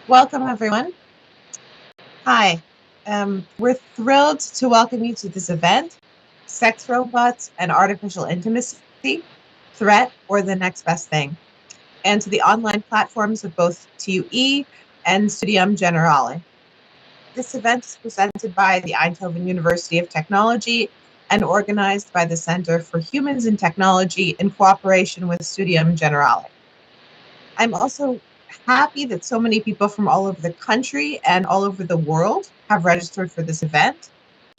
Welcome, everyone. Hi. We're thrilled to welcome you to this event, Sex Robots and Artificial Intimacy, Threat or the Next Best Thing, and to the online platforms of both TUE and Studium Generale. This event is presented by the Eindhoven University of Technology and organized by the Center for Humans and Technology in cooperation with Studium Generale. I'm also happy that so many people from all over the country and all over the world have registered for this event,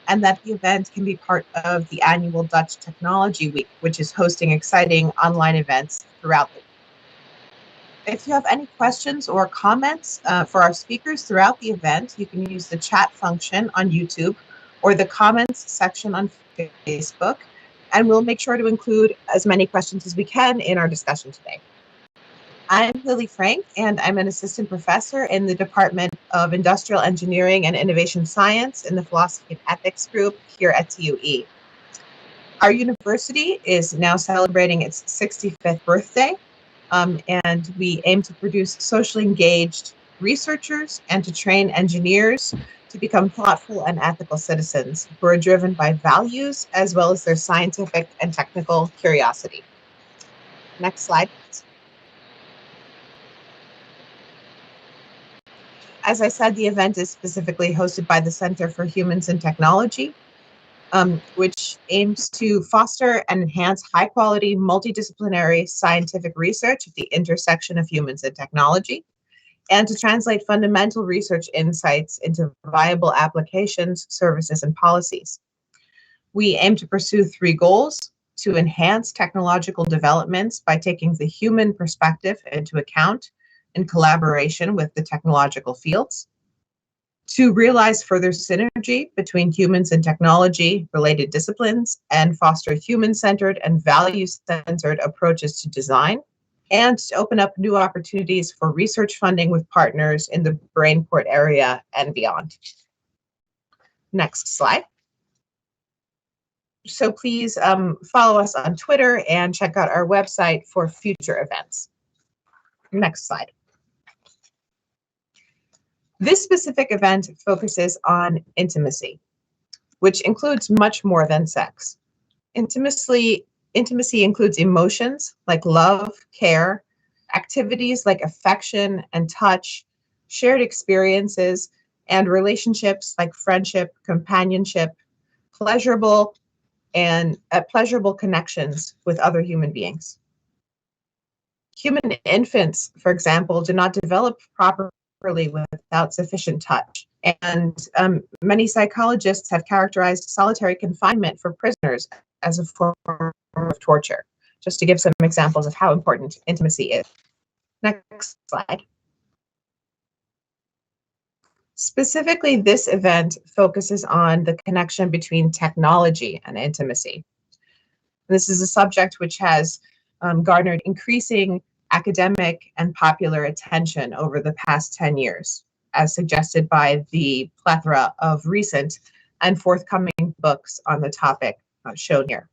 and that the event can be part of the annual Dutch Technology Week, which is hosting exciting online events throughout the week. If you have any questions or comments for our speakers throughout the event, you can use the chat function on YouTube or the comments section on Facebook, and we'll make sure to include as many questions as we can in our discussion today. I'm Lily Frank, and I'm an assistant professor in the Department of Industrial Engineering and Innovation Science in the Philosophy and Ethics group here at TUE. Our university is now celebrating its 65th birthday, and we aim to produce socially engaged researchers and to train engineers to become thoughtful and ethical citizens who are driven by values as well as their scientific and technical curiosity. Next slide, please. As I said, the event is specifically hosted by the Center for Humans and Technology, which aims to foster and enhance high-quality, multidisciplinary scientific research at the intersection of humans and technology, and to translate fundamental research insights into viable applications, services, and policies. We aim to pursue three goals: to enhance technological developments by taking the human perspective into account in collaboration with the technological fields, to realize further synergy between humans and technology-related disciplines and foster human-centered and value-centered approaches to design, and to open up new opportunities for research funding with partners in the Brainport area and beyond. Next slide. So please follow us on Twitter and check out our website for future events. Next slide. This specific event focuses on intimacy, which includes much more than sex. Intimacy includes emotions like love, care, activities like affection and touch, shared experiences, and relationships like friendship, companionship, pleasurable connections with other human beings. Human infants, for example, do not develop properly without sufficient touch. And many psychologists have characterized solitary confinement for prisoners as a form of torture, just to give some examples of how important intimacy is. Next slide. Specifically, this event focuses on the connection between technology and intimacy. This is a subject which has garnered increasing academic and popular attention over the past 10 years, as suggested by the plethora of recent and forthcoming books on the topic shown here.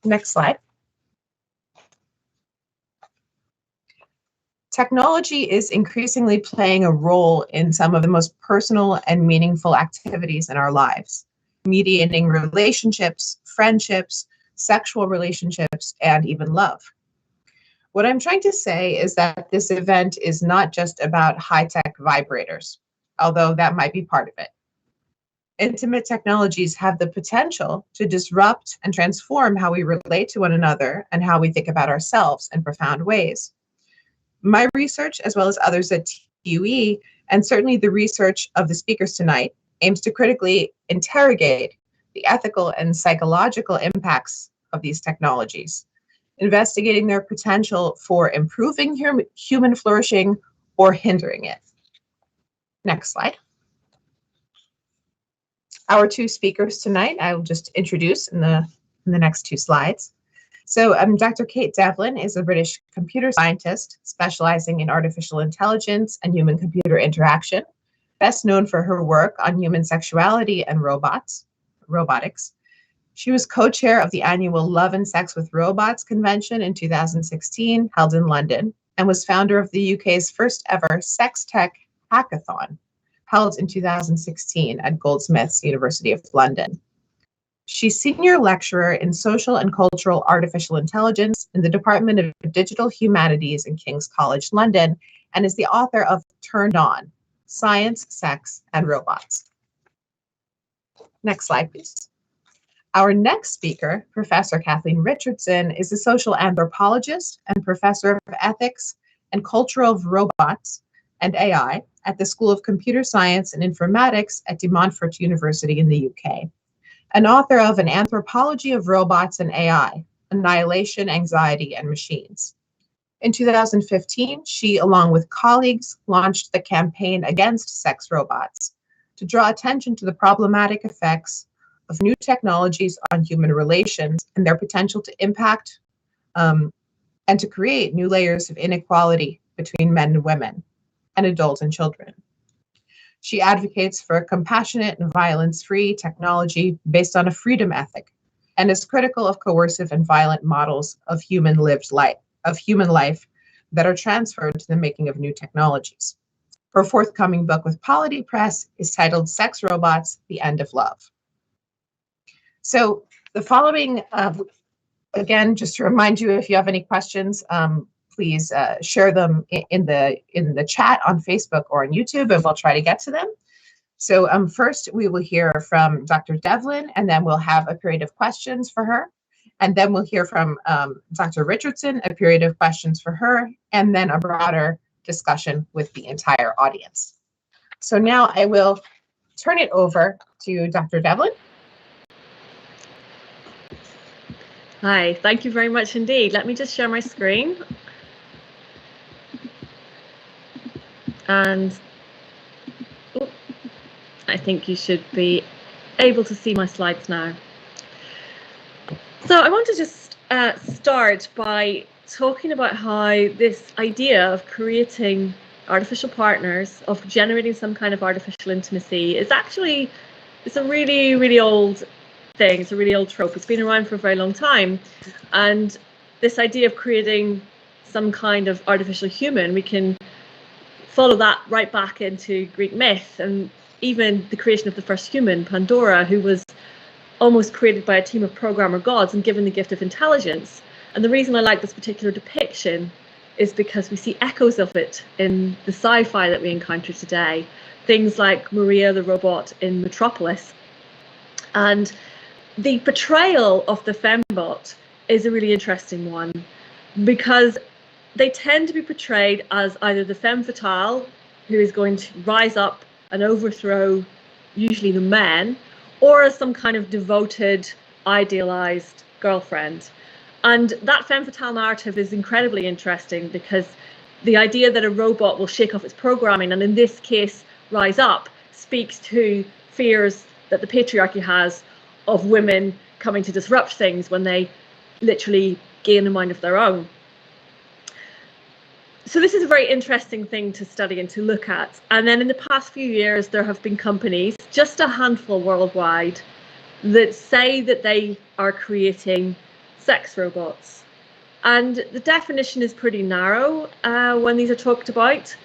Next slide. Technology is increasingly playing a role in some of the most personal and meaningful activities in our lives, mediating relationships, friendships, sexual relationships, and even love. What I'm trying to say is that this event is not just about high-tech vibrators, although that might be part of it. Intimate technologies have the potential to disrupt and transform how we relate to one another and how we think about ourselves in profound ways. My research, as well as others at TUE, and certainly the research of the speakers tonight, aims to critically interrogate the ethical and psychological impacts of these technologies, investigating their potential for improving human flourishing or hindering it. Next slide. Our two speakers tonight, I will just introduce in the next two slides. So Dr. Kate Devlin is a British computer scientist specializing in artificial intelligence and human-computer interaction, best known for her work on human sexuality and robotics. She was co-chair of the annual Love and Sex with Robots convention in 2016, held in London, and was founder of the UK's first ever sex tech hackathon, held in 2016 at Goldsmiths, University of London. She's senior lecturer in social and cultural artificial intelligence in the Department of Digital Humanities in King's College London, and is the author of Turned On: Science, Sex, and Robots. Next slide, please. Our next speaker, Professor Kathleen Richardson, is a social anthropologist and professor of ethics and culture of robots and AI at the School of Computer Science and Informatics at De Montfort University in the UK. An author of An Anthropology of Robots and AI, Annihilation, Anxiety, and Machines. In 2015, she, along with colleagues, launched the campaign against sex robots to draw attention to the problematic effects of new technologies on human relations and their potential to impact and to create new layers of inequality between men and women, and adults and children. She advocates for a compassionate and violence-free technology based on a freedom ethic, and is critical of coercive and violent models of human life that are transferred to the making of new technologies. Her forthcoming book with Polity Press is titled Sex Robots: The End of Love. So the following, again, just to remind you, if you have any questions, please share them in the chat on Facebook or on YouTube, and we'll try to get to them. So first, we will hear from Dr. Devlin, and then we'll have a period of questions for her. And then we'll hear from Dr. Richardson, a period of questions for her, and then a broader discussion with the entire audience. So now I will turn it over to Dr. Devlin. Hi, thank you very much indeed. Let me just share my screen. And I think you should be able to see my slides now. So I want to just start by talking about how this idea of creating artificial partners, of generating some kind of artificial intimacy, is actually, it's a really, really old thing. It's a really old trope. It's been around for a very long time. And this idea of creating some kind of artificial human, we can follow that right back into Greek myth, and even the creation of the first human, Pandora, who was almost created by a team of programmer gods and given the gift of intelligence. And the reason I like this particular depiction is because we see echoes of it in the sci-fi that we encounter today. Things like Maria the robot in Metropolis. And the portrayal of the fembot is a really interesting one, because they tend to be portrayed as either the femme fatale, who is going to rise up and overthrow usually the men, or as some kind of devoted, idealized girlfriend. And that femme fatale narrative is incredibly interesting, because the idea that a robot will shake off its programming, and in this case rise up, speaks to fears that the patriarchy has of women coming to disrupt things when they literally gain a mind of their own. So this is a very interesting thing to study and to look at. And then in the past few years, there have been companies, just a handful worldwide, that say that they are creating sex robots. And the definition is pretty narrow when these are talked about.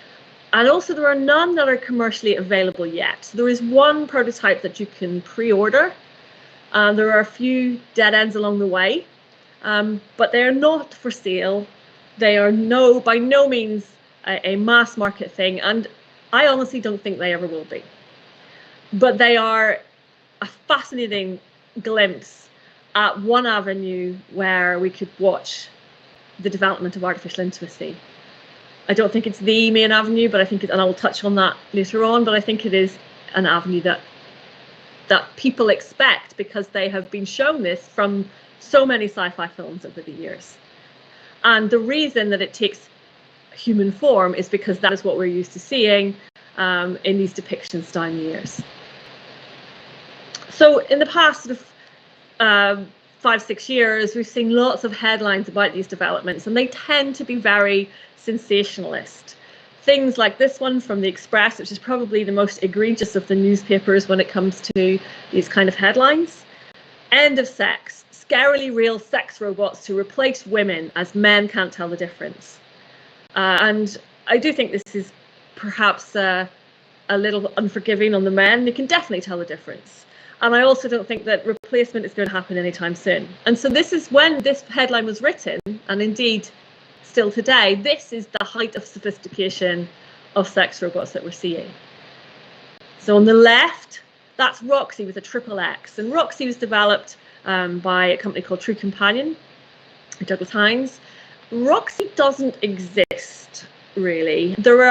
And also there are none that are commercially available yet. So there is one prototype that you can pre-order. There are a few dead ends along the way, but they are not for sale. They are by no means a mass market thing, and I honestly don't think they ever will be. But they are a fascinating glimpse at one avenue where we could watch the development of artificial intimacy. I don't think it's the main avenue, but I think, and I will touch on that later on, but I think it is an avenue that people expect, because they have been shown this from so many sci-fi films over the years. And the reason that it takes human form is because that is what we're used to seeing in these depictions down the years. So in the past sort of 5-6 years, we've seen lots of headlines about these developments, and they tend to be very sensationalist. Things like this one from The Express, which is probably the most egregious of the newspapers when it comes to these kind of headlines. End of sex. Scarily real sex robots to replace women as men can't tell the difference. And I do think this is perhaps a little unforgiving on the men. You can definitely tell the difference. And I also don't think that replacement is going to happen anytime soon. And so this is when this headline was written, and indeed still today, this is the height of sophistication of sex robots that we're seeing. So on the left, that's Roxy with a triple X. And Roxy was developed by a company called True Companion, Douglas Hines. Roxy doesn't exist, really. There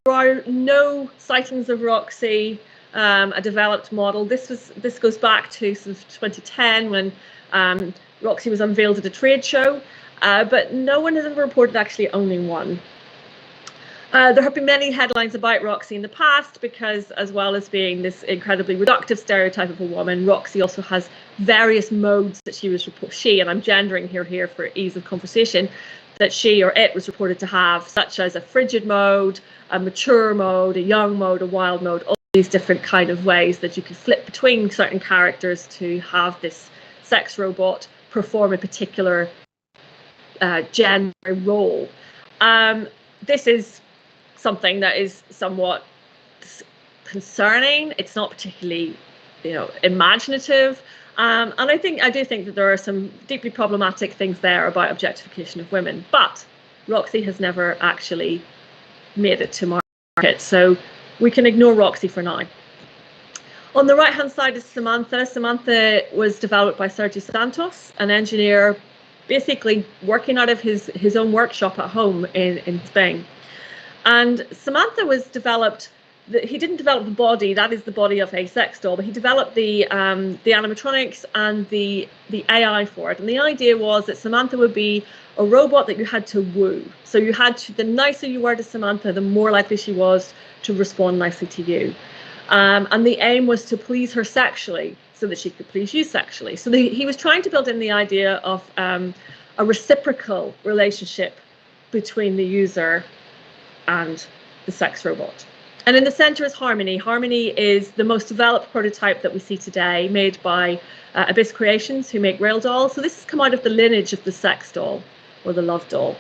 are no sightings of Roxy, a developed model. This goes back to sort of 2010 when Roxy was unveiled at a trade show, but no one has ever reported actually owning one. There have been many headlines about Roxy in the past because, as well as being this incredibly reductive stereotype of a woman, Roxy also has various modes that she, and I'm gendering here for ease of conversation, that she or it was reported to have, such as a frigid mode, a mature mode, a young mode, a wild mode, all these different kind of ways that you could flip between certain characters to have this sex robot perform a particular gender role. This is something that is somewhat concerning. It's not particularly, imaginative. And I do think that there are some deeply problematic things there about objectification of women. But Roxy has never actually made it to market, so we can ignore Roxy for now. On the right-hand side is Samantha. Samantha was developed by Sergio Santos, an engineer basically working out of his own workshop at home in Spain. And Samantha was developed, he didn't develop the body, that is the body of a sex doll, but he developed the animatronics and the AI for it. And the idea was that Samantha would be a robot that you had to woo. So you had to, the nicer you were to Samantha, the more likely she was to respond nicely to you. And the aim was to please her sexually so that she could please you sexually. So he was trying to build in the idea of a reciprocal relationship between the user and the sex robot. And in the center is Harmony. Harmony is the most developed prototype that we see today, made by Abyss Creations, who make rail dolls. So this has come out of the lineage of the sex doll or the love doll.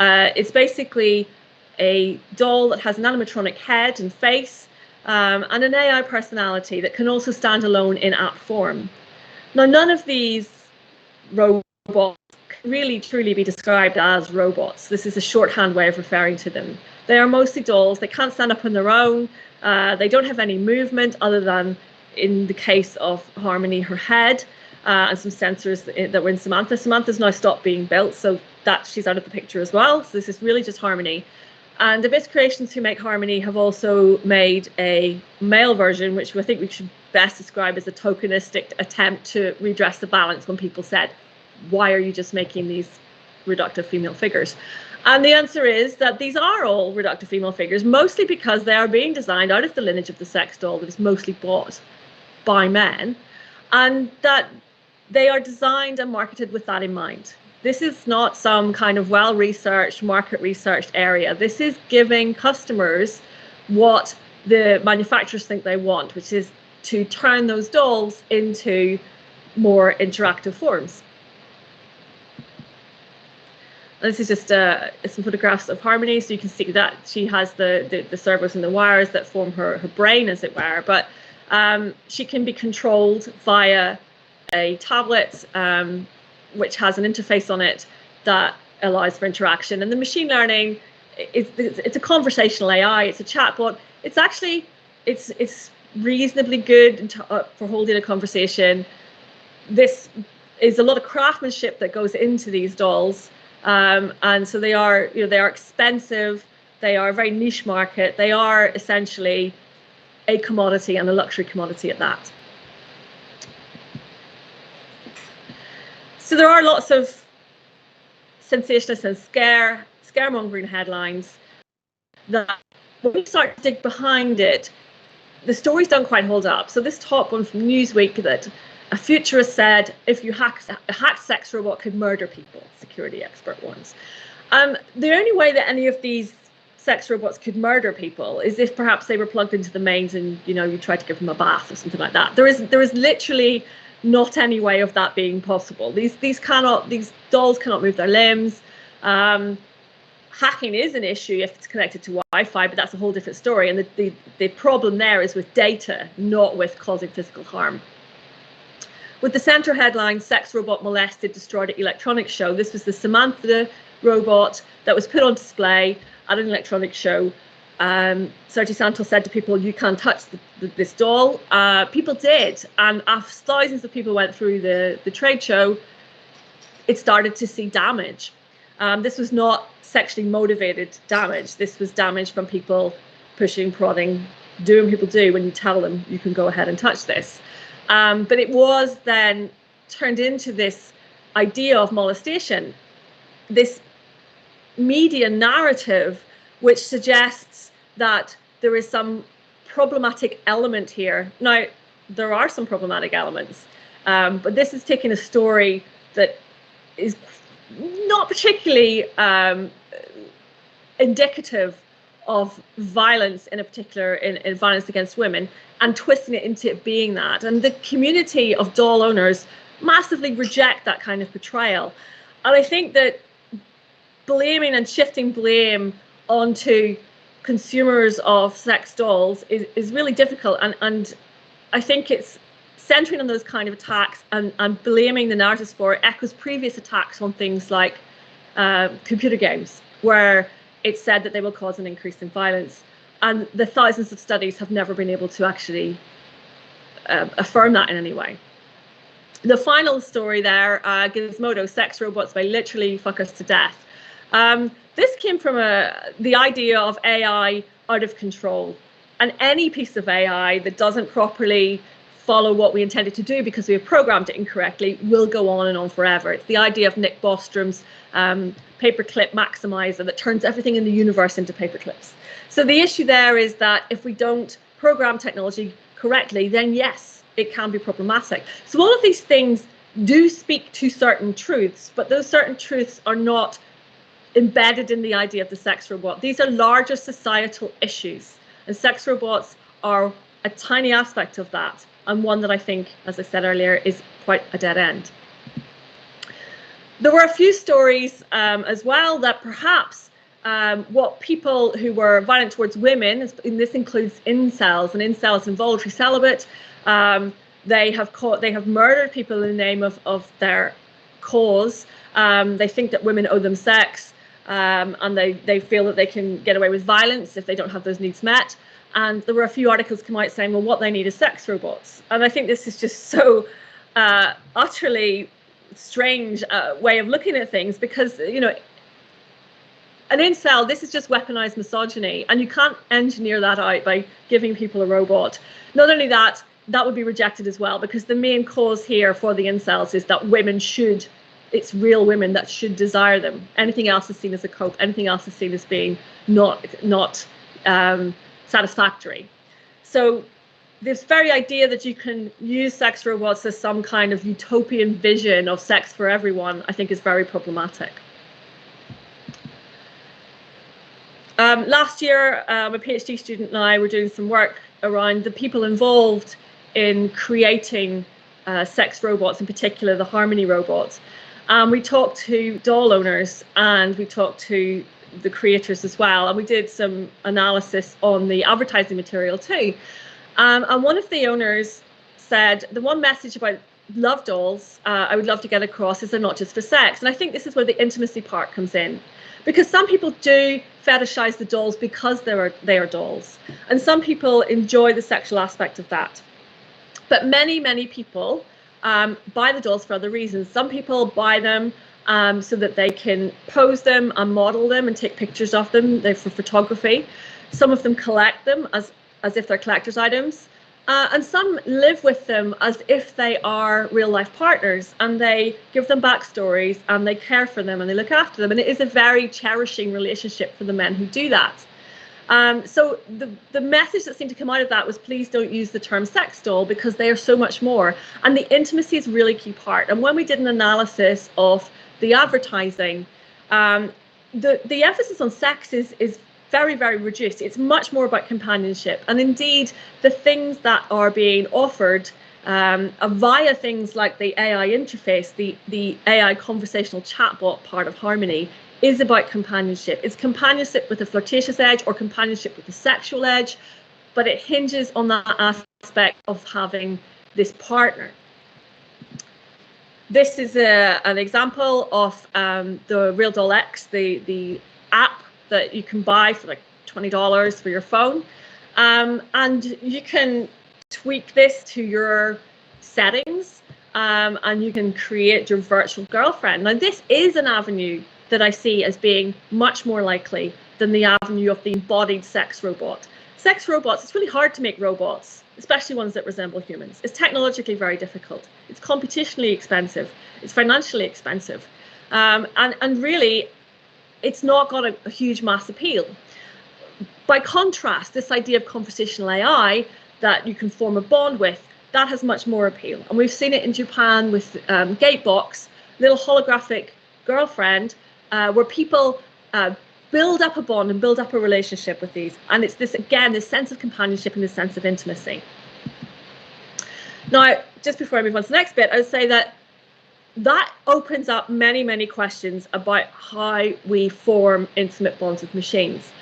It's basically a doll that has an animatronic head and face and an AI personality that can also stand alone in app form. Now, none of these robots can really truly be described as robots. This is a shorthand way of referring to them. They are mostly dolls. They can't stand up on their own. They don't have any movement other than, in the case of Harmony, her head and some sensors that were in Samantha. Samantha's now stopped being built, so that she's out of the picture as well. So this is really just Harmony. And the Abyss Creations, who make Harmony, have also made a male version, which I think we should best describe as a tokenistic attempt to redress the balance when people said, why are you just making these reductive female figures? And the answer is that these are all reductive female figures, mostly because they are being designed out of the lineage of the sex doll that is mostly bought by men, and that they are designed and marketed with that in mind. This is not some kind of well-researched, market-researched area. This is giving customers what the manufacturers think they want, which is to turn those dolls into more interactive forms. This is just some photographs of Harmony, so you can see that she has the servos and the wires that form her brain, as it were. But she can be controlled via a tablet, which has an interface on it that allows for interaction. And the machine learning, it's a conversational AI. It's a chatbot. It's actually it's reasonably good for holding a conversation. This is a lot of craftsmanship that goes into these dolls. And so they are expensive. They are a very niche market. They are essentially a commodity, and a luxury commodity at that. So there are lots of sensationalist and scaremongering headlines that, when you start to dig behind it, the stories don't quite hold up. So this top one from Newsweek, that a futurist said, if you a hacked sex robot could murder people, security expert ones. The only way that any of these sex robots could murder people is if perhaps they were plugged into the mains and you tried to give them a bath or something like that. There is literally not any way of that being possible. These dolls cannot move their limbs. hacking is an issue if it's connected to Wi-Fi, but that's a whole different story. And the problem there is with data, not with causing physical harm. With the centre headline, "Sex Robot Molested, Destroyed at Electronics Show," this was the Samantha robot that was put on display at an electronics show. Sergio Santos said to people, "You can't touch this doll." People did, and as thousands of people went through the trade show, it started to see damage. This was not sexually motivated damage. This was damage from people pushing, prodding, doing what people do when you tell them you can go ahead and touch this. But it was then turned into this idea of molestation, this media narrative which suggests that there is some problematic element here. Now, there are some problematic elements, but this is taking a story that is not particularly indicative of violence in a particular, in violence against women, and twisting it into it being that. And the community of doll owners massively reject that kind of portrayal. And I think that blaming and shifting blame onto consumers of sex dolls is really difficult. And I think it's centering on those kind of attacks and blaming the narratives for it echoes previous attacks on things like computer games, where it's said that they will cause an increase in violence. And the thousands of studies have never been able to actually affirm that in any way. The final story there, Gizmodo, "Sex Robots May Literally Fuck Us to Death." This came from the idea of AI out of control. And any piece of AI that doesn't properly follow what we intended to do because we have programmed it incorrectly will go on and on forever. It's the idea of Nick Bostrom's paperclip maximizer that turns everything in the universe into paperclips. So the issue there is that if we don't program technology correctly, then yes, it can be problematic. So all of these things do speak to certain truths, but those certain truths are not embedded in the idea of the sex robot. These are larger societal issues, and sex robots are a tiny aspect of that, and one that I think, as I said earlier, is quite a dead end. There were a few stories as well that perhaps what people who were violent towards women, and this includes incels, and incels involuntary celibate, they have murdered people in the name of their cause. They think that women owe them sex, and they feel that they can get away with violence if they don't have those needs met. And there were a few articles come out saying, well, what they need is sex robots. And I think this is just so utterly strange way of looking at things, because, you know, an incel, this is just weaponized misogyny, and you can't engineer that out by giving people a robot. Not only that, that would be rejected as well, because the main cause here for the incels is that women should, it's real women that should desire them. Anything else is seen as a cope. Anything else is seen as being not satisfactory. So this very idea that you can use sex robots as some kind of utopian vision of sex for everyone, I think is very problematic. Last year, a PhD student and I were doing some work around the people involved in creating sex robots, in particular the Harmony robots. We talked to doll owners and we talked to the creators as well, and we did some analysis on the advertising material too. And one of the owners said, the one message about love dolls I would love to get across is they're not just for sex. And I think this is where the intimacy part comes in, because some people do fetishize the dolls because they are dolls, and some people enjoy the sexual aspect of that. But many people buy the dolls for other reasons. Some people buy them so that they can pose them and model them and take pictures of them. They're for photography. Some of them collect them as if they're collector's items. And some live with them as if they are real life partners, and they give them backstories and they care for them and they look after them. And it is a very cherishing relationship for the men who do that. So the message that seemed to come out of that was, please don't use the term sex doll, because they are so much more. And the intimacy is a really key part. And when we did an analysis of the advertising, the emphasis on sex is very, very reduced. It's much more about companionship. And indeed, the things that are being offered via things like the AI interface, the AI conversational chatbot part of Harmony, is about companionship. It's companionship with a flirtatious edge or companionship with a sexual edge, but it hinges on that aspect of having this partner. This is an example of the Real Doll X, the app that you can buy for like $20 for your phone. And you can tweak this to your settings, and you can create your virtual girlfriend. Now, this is an avenue that I see as being much more likely than the avenue of the embodied sex robot. Sex robots, it's really hard to make robots, especially ones that resemble humans. It's technologically very difficult. It's computationally expensive. It's financially expensive. And really, it's not got a huge mass appeal. By contrast, this idea of conversational AI that you can form a bond with, that has much more appeal. And we've seen it in Japan with Gatebox, little holographic girlfriend, where people build up a bond and build up a relationship with these. And it's this, again, this sense of companionship and this sense of intimacy. Now, just before I move on to the next bit, I would say that that opens up many, many questions about how we form intimate bonds with machines.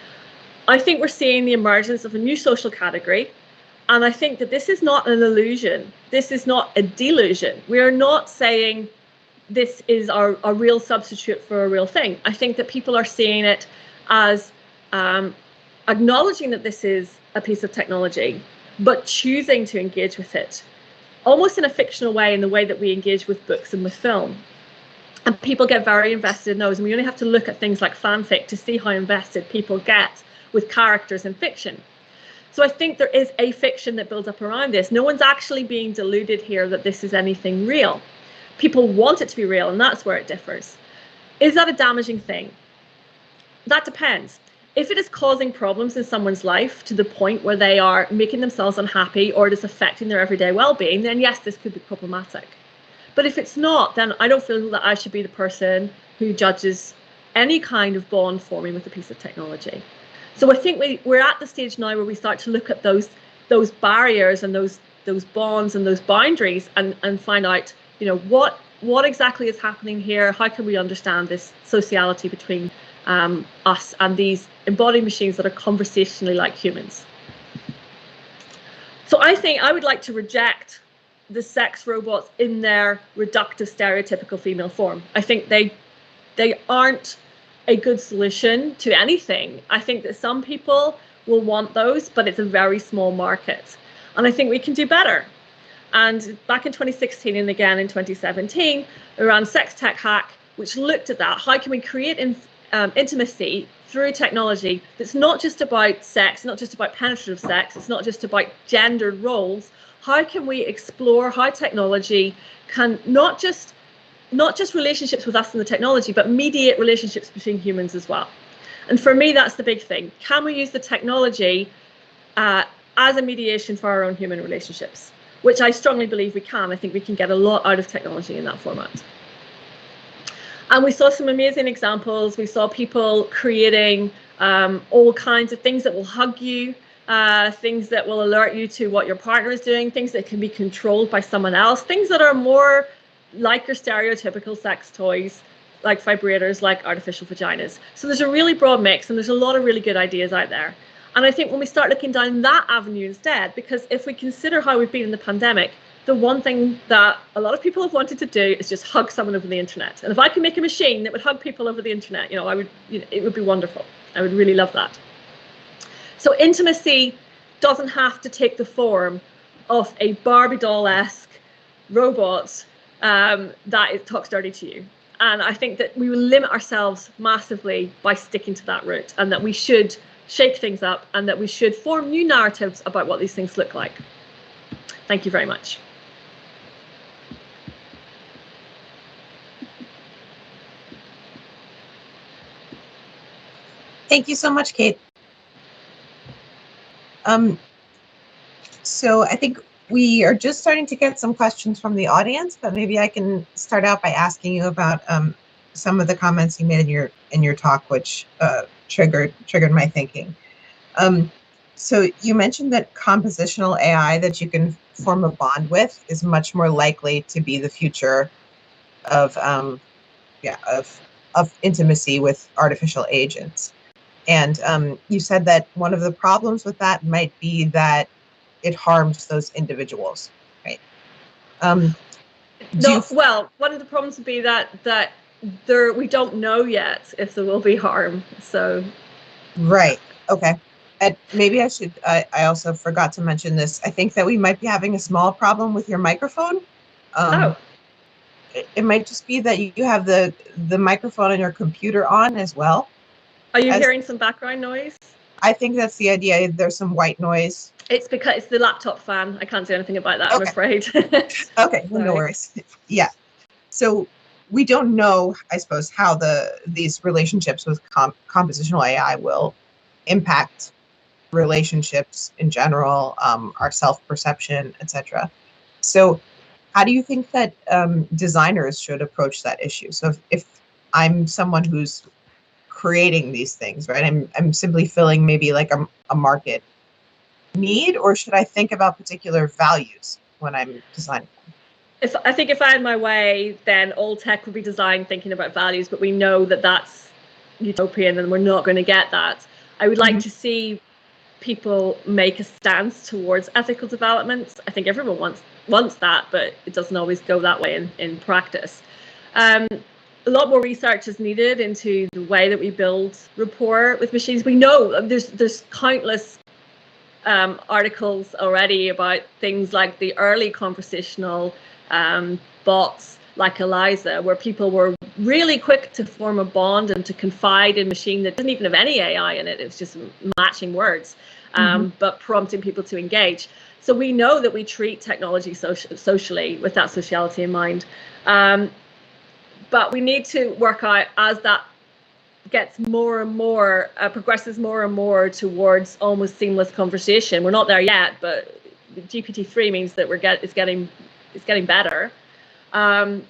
I think we're seeing the emergence of a new social category. And I think that this is not an illusion. This is not a delusion. We are not saying this is a real substitute for a real thing. I think that people are seeing it as acknowledging that this is a piece of technology, but choosing to engage with it, almost in a fictional way, in the way that we engage with books and with film. And people get very invested in those. And we only have to look at things like fanfic to see how invested people get with characters in fiction. So I think there is a fiction that builds up around this. No one's actually being deluded here that this is anything real. People want it to be real, and that's where it differs. Is that a damaging thing? That depends. If it is causing problems in someone's life to the point where they are making themselves unhappy or it is affecting their everyday well-being, then yes, this could be problematic. But if it's not, then I don't feel that I should be the person who judges any kind of bond forming with a piece of technology. So I think we're at the stage now where we start to look at those barriers and those bonds and those boundaries and find out, you know, what exactly is happening here? How can we understand this sociality between us and these embodied machines that are conversationally like humans? So I think I would like to reject the sex robots in their reductive, stereotypical female form. I think they aren't a good solution to anything. I think that some people will want those, but it's a very small market. And I think we can do better. And back in 2016 and again in 2017, we ran Sex Tech Hack, which looked at that. How can we create intimacy through technology that's not just about sex, not just about penetrative sex, it's not just about gendered roles. How can we explore how technology can not just relationships with us and the technology, but mediate relationships between humans as well? And for me, that's the big thing. Can we use the technology as a mediation for our own human relationships? Which I strongly believe we can. I think we can get a lot out of technology in that format. And we saw some amazing examples. We saw people creating all kinds of things that will hug you, things that will alert you to what your partner is doing, things that can be controlled by someone else, things that are more like your stereotypical sex toys, like vibrators, like artificial vaginas. So there's a really broad mix, and there's a lot of really good ideas out there. And I think when we start looking down that avenue instead, because if we consider how we've been in the pandemic, the one thing that a lot of people have wanted to do is just hug someone over the internet. And if I could make a machine that would hug people over the internet, it would be wonderful. I would really love that. So intimacy doesn't have to take the form of a Barbie doll-esque robot that talks dirty to you. And I think that we will limit ourselves massively by sticking to that route, and that we should shake things up, and that we should form new narratives about what these things look like. Thank you very much. Thank you so much, Kate. So I think we are just starting to get some questions from the audience, but maybe I can start out by asking you about some of the comments you made in your talk, which triggered my thinking. So you mentioned that compositional AI that you can form a bond with is much more likely to be the future of of intimacy with artificial agents. And you said that one of the problems with that might be that it harms those individuals, right? Well, one of the problems would be that we don't know yet if there will be harm. So, right, okay. And maybe I also forgot to mention this. I think that we might be having a small problem with your microphone. It might just be that you have the microphone on your computer on as well. Are you hearing some background noise? I think that's the idea. There's some white noise. It's because it's the laptop fan. I can't do anything about that, I'm afraid. Okay, no worries. Yeah. So we don't know, I suppose, how these relationships with compositional AI will impact relationships in general, our self-perception, etc. So how do you think that designers should approach that issue? So if I'm someone who's creating these things, right? I'm simply filling maybe like a market need, or should I think about particular values when I'm designing them? I think if I had my way, then all tech would be designed thinking about values, but we know that that's utopian and we're not going to get that. I would like to see people make a stance towards ethical development. I think everyone wants that, but it doesn't always go that way in practice. A lot more research is needed into the way that we build rapport with machines. We know there's countless articles already about things like the early conversational bots like Eliza, where people were really quick to form a bond and to confide in a machine that didn't even have any AI in it. It was just matching words, but prompting people to engage. So we know that we treat technology socially with that sociality in mind. But we need to work out as that gets more and more, progresses more and more towards almost seamless conversation. We're not there yet, but GPT-3 means that it's getting better. How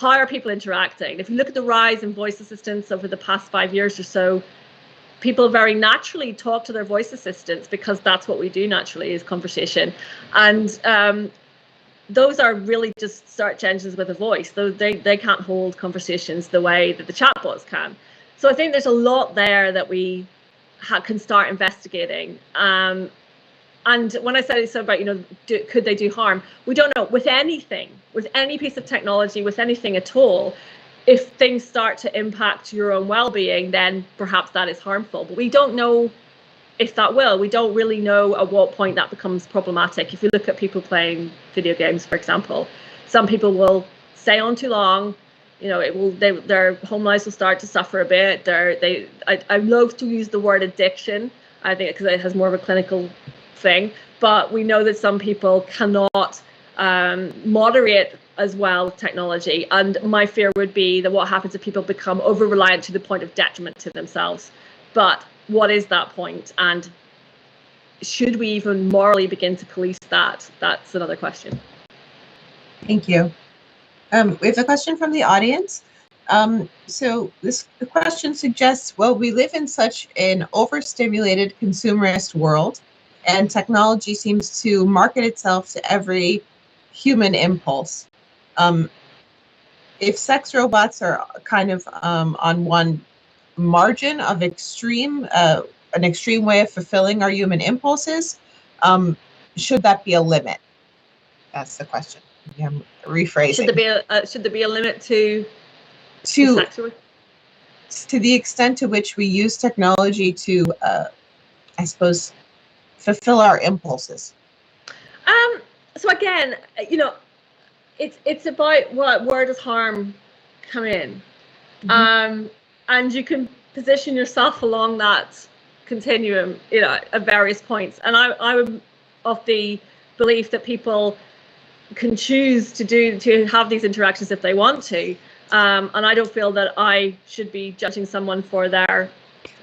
are people interacting? If you look at the rise in voice assistants over the past 5 years or so, people very naturally talk to their voice assistants because that's what we do naturally, is conversation. And those are really just search engines with a voice. They can't hold conversations the way that the chatbots can. So I think there's a lot there that we can start investigating. And when I said it's about, could they do harm? We don't know. With anything, with any piece of technology, with anything at all, if things start to impact your own well-being, then perhaps that is harmful. But we don't know if that will. We don't really know at what point that becomes problematic. If you look at people playing video games, for example, some people will stay on too long. Their home lives will start to suffer a bit. I love to use the word addiction, I think, because it has more of a clinical thing. But we know that some people cannot moderate as well with technology. And my fear would be that what happens if people become over-reliant to the point of detriment to themselves. But what is that point? And should we even morally begin to police that? That's another question. Thank you. We have a question from the audience. So the question suggests, well, we live in such an overstimulated consumerist world, and technology seems to market itself to every human impulse. If sex robots are kind of on one margin of an extreme way of fulfilling our human impulses, should that be a limit? That's the question. I'm rephrasing. Should there be a limit to the extent to which we use technology to, I suppose, fulfill our impulses? So again, it's about where does harm come in, and you can position yourself along that continuum, at various points. And I'm of the belief that people can choose to have these interactions if they want to, and I don't feel that I should be judging someone for their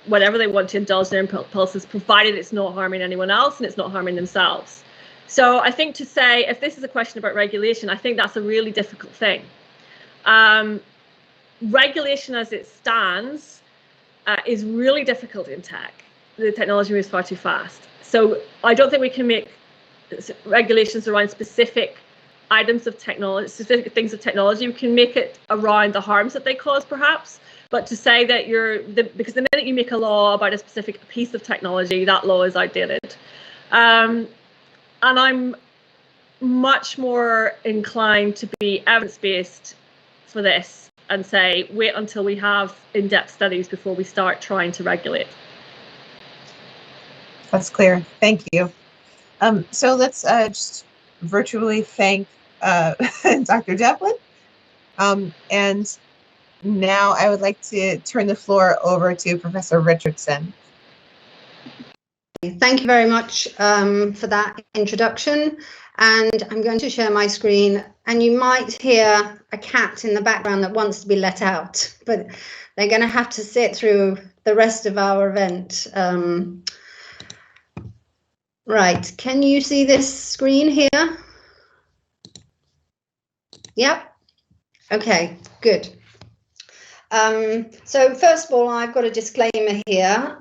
whatever they want to indulge their impulses, provided it's not harming anyone else and it's not harming themselves. So I think to say, if this is a question about regulation, I think that's a really difficult thing. Regulation as it stands is really difficult in tech. The technology moves far too fast. So I don't think we can make regulations around specific items of technology, specific things of technology. We can make it around the harms that they cause, perhaps, But to say that because the minute you make a law about a specific piece of technology, that law is outdated. And I'm much more inclined to be evidence-based for this and say, wait until we have in-depth studies before we start trying to regulate. That's clear. Thank you. So let's just virtually thank Dr. Devlin. And now I would like to turn the floor over to Professor Richardson. Thank you very much for that introduction. And I'm going to share my screen, and you might hear a cat in the background that wants to be let out, but they're going to have to sit through the rest of our event. Right, can you see this screen here? Yep. Okay, good. So first of all, I've got a disclaimer here.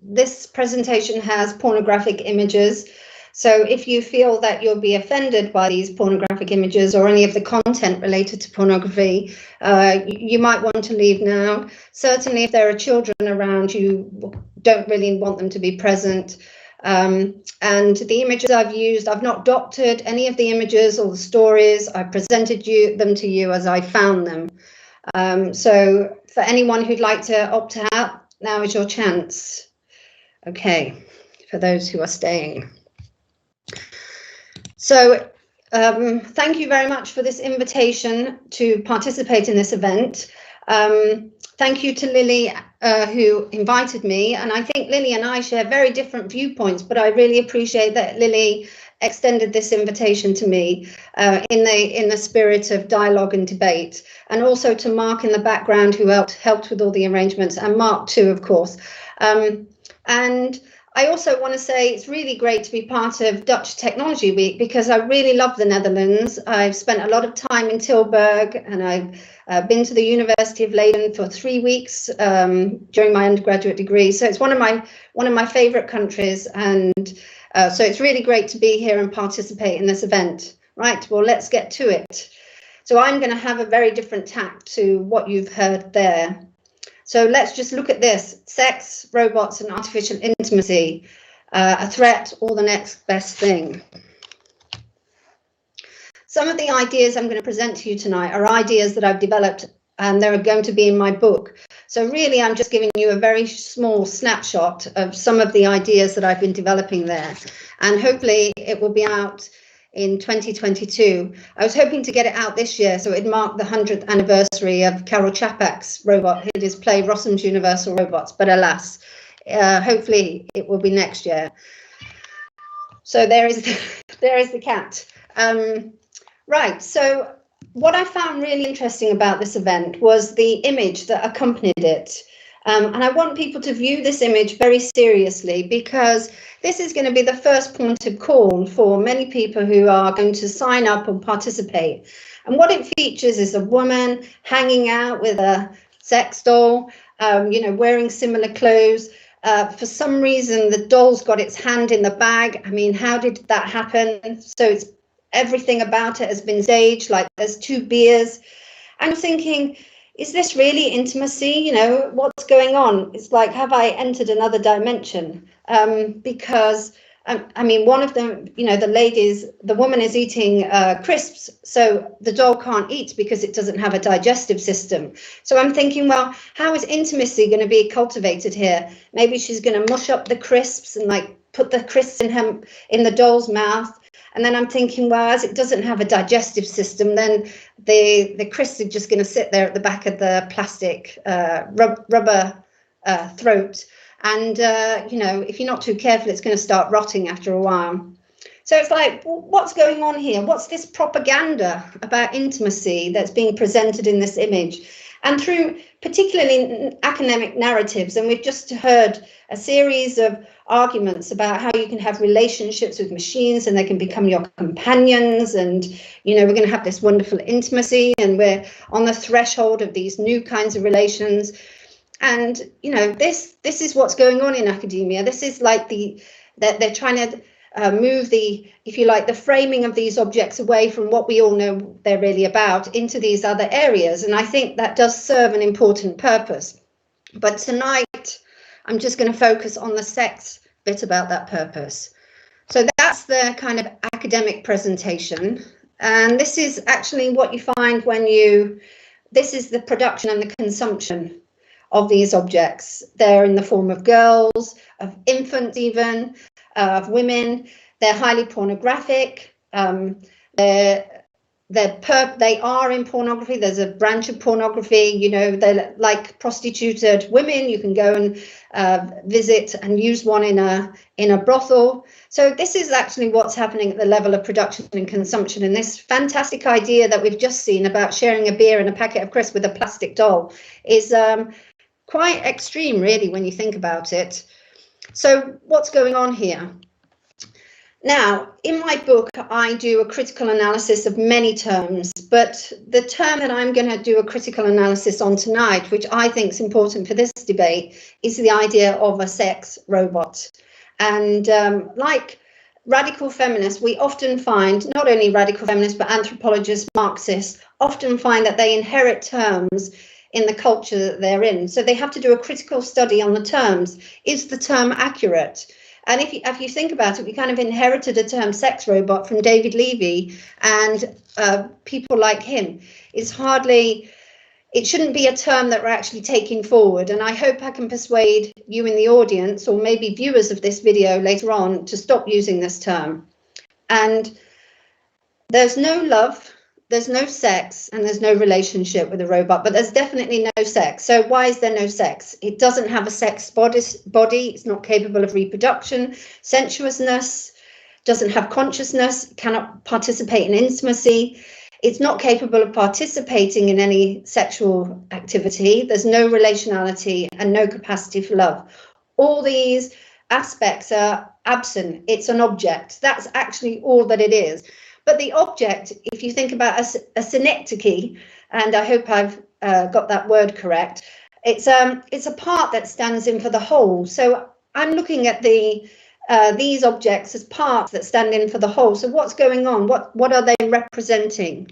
This presentation has pornographic images. So if you feel that you'll be offended by these pornographic images or any of the content related to pornography, you might want to leave now. Certainly if there are children around, you don't really want them to be present. And the images I've used, I've not doctored any of the images or the stories. I presented them to you as I found them. So for anyone who'd like to opt out, now is your chance. Okay, for those who are staying. So thank you very much for this invitation to participate in this event. Thank you to Lily, who invited me. And I think Lily and I share very different viewpoints, but I really appreciate that Lily extended this invitation to me in the spirit of dialogue and debate, and also to Mark in the background, who helped with all the arrangements, and Mark too, of course. And I also want to say it's really great to be part of Dutch Technology Week, because I really love the Netherlands. I've spent a lot of time in Tilburg, and I've been to the University of Leiden for 3 weeks during my undergraduate degree. So it's one of my favorite countries, and so it's really great to be here and participate in this event. Right, well, let's get to it. So I'm going to have a very different tack to what you've heard there. So let's just look at this: sex, robots, and artificial intimacy, a threat or the next best thing. Some of the ideas I'm going to present to you tonight are ideas that I've developed, and they're going to be in my book. So really, I'm just giving you a very small snapshot of some of the ideas that I've been developing there. And hopefully it will be out in 2022. I was hoping to get it out this year, so it'd mark the 100th anniversary of Karel Čapek's robot, his play Rossum's Universal Robots, but alas, hopefully it will be next year. So there is the cat. Right, so what I found really interesting about this event was the image that accompanied it. And I want people to view this image very seriously, because this is going to be the first point of call for many people who are going to sign up and participate. And what it features is a woman hanging out with a sex doll, wearing similar clothes. For some reason, the doll's got its hand in the bag. I mean, how did that happen? So everything about it has been staged, like there's 2 beers. I'm thinking, is this really intimacy? What's going on? It's like, have I entered another dimension? Because, one of them, the woman is eating crisps, so the doll can't eat because it doesn't have a digestive system. So I'm thinking, well, how is intimacy going to be cultivated here? Maybe she's going to mush up the crisps and put the crisps in the doll's mouth. And then I'm thinking, well, as it doesn't have a digestive system, then the crisps are just going to sit there at the back of the plastic rubber throat. And, if you're not too careful, it's going to start rotting after a while. So it's like, what's going on here? What's this propaganda about intimacy that's being presented in this image? And through particularly academic narratives, and we've just heard a series of arguments about how you can have relationships with machines and they can become your companions, and we're going to have this wonderful intimacy, and we're on the threshold of these new kinds of relations. And this is what's going on in academia. This is like that they're trying to move the, if you like, the framing of these objects away from what we all know they're really about into these other areas. And I think that does serve an important purpose. But tonight, I'm just going to focus on the sex bit about that purpose. So that's the kind of academic presentation. And this is actually what you find when you, this is the production and the consumption of these objects. They're in the form of girls, of infants even, of women. They're highly pornographic. They are in pornography. There's a branch of pornography, you know, they're like prostituted women. You can go and visit and use one in a brothel. So this is actually what's happening at the level of production and consumption. And this fantastic idea that we've just seen about sharing a beer and a packet of crisps with a plastic doll is quite extreme, really, when you think about it. So what's going on here? Now, in my book, I do a critical analysis of many terms, but the term that I'm going to do a critical analysis on tonight, which I think is important for this debate, is the idea of a sex robot. And like radical feminists, we often find, not only radical feminists, but anthropologists, Marxists, often find that they inherit terms in the culture that they're in. So they have to do a critical study on the terms. Is the term accurate? And if you think about it, we kind of inherited a term sex robot from David Levy and people like him. It's hardly, it shouldn't be a term that we're actually taking forward. And I hope I can persuade you in the audience or maybe viewers of this video later on to stop using this term. And there's no love, there's no sex, and there's no relationship with a robot, but there's definitely no sex. So why is there no sex? It doesn't have a sex body, it's not capable of reproduction, sensuousness, doesn't have consciousness, cannot participate in intimacy, it's not capable of participating in any sexual activity, there's no relationality and no capacity for love. All these aspects are absent. It's an object. That's actually all that it is. But the object, if you think about a synecdoche, and I hope I've got that word correct, it's a part that stands in for the whole. So I'm looking at these objects as parts that stand in for the whole. So what's going on? What are they representing?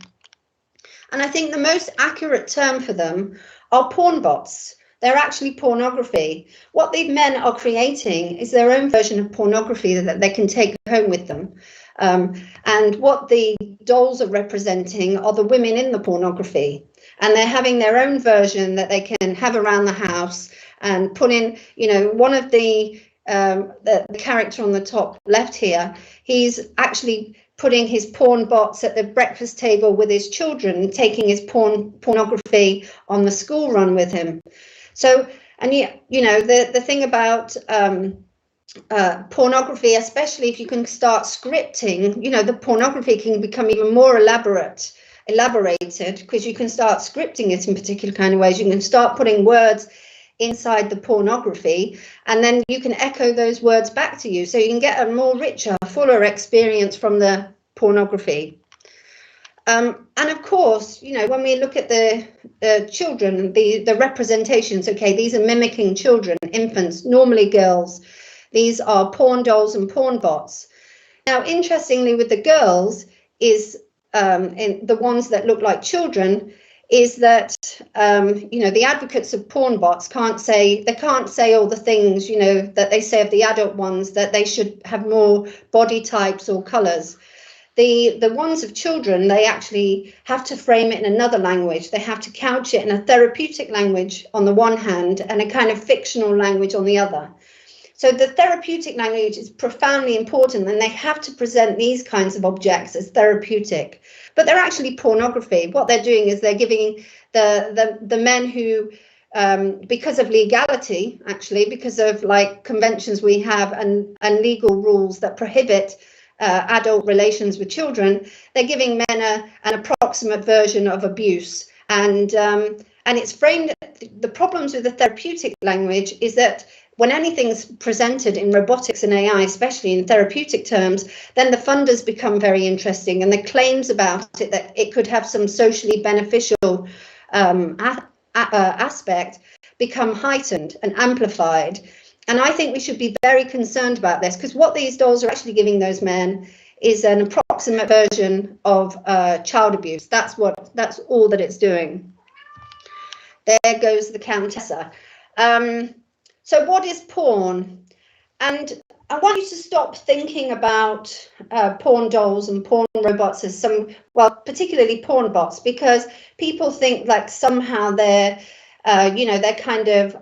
And I think the most accurate term for them are porn bots. They're actually pornography. What these men are creating is their own version of pornography that they can take home with them. And what the dolls are representing are the women in the pornography. And they're having their own version that they can have around the house and put in, you know, one of the character on the top left here, he's actually putting his porn bots at the breakfast table with his children, taking his pornography on the school run with him. So, and you know, the thing about pornography, especially if you can start scripting, you know, the pornography can become even more elaborated because you can start scripting it in particular kind of ways. You can start putting words inside the pornography and then you can echo those words back to you. So you can get a more richer, fuller experience from the pornography. And of course, you know, when we look at the children, the representations, okay, these are mimicking children, infants, normally girls. These are porn dolls and porn bots. Now, interestingly, with the girls is in the ones that look like children is that, you know, the advocates of porn bots can't say all the things, you know, that they say of the adult ones, that they should have more body types or colors. The ones of children, they actually have to frame it in another language. They have to couch it in a therapeutic language on the one hand and a kind of fictional language on the other. So the therapeutic language is profoundly important, and they have to present these kinds of objects as therapeutic. But they're actually pornography. What they're doing is they're giving the men who, because of legality, actually, because of like conventions we have and legal rules that prohibit adult relations with children, they're giving men an approximate version of abuse. And it's framed, the problems with the therapeutic language is that when anything's presented in robotics and AI, especially in therapeutic terms, then the funders become very interesting, and the claims about it that it could have some socially beneficial aspect become heightened and amplified. And I think we should be very concerned about this, because what these dolls are actually giving those men is an approximate version of child abuse. That's all that it's doing. There goes the Countessa. So what is porn? And I want you to stop thinking about porn dolls and porn robots as particularly porn bots, because people think like somehow they're kind of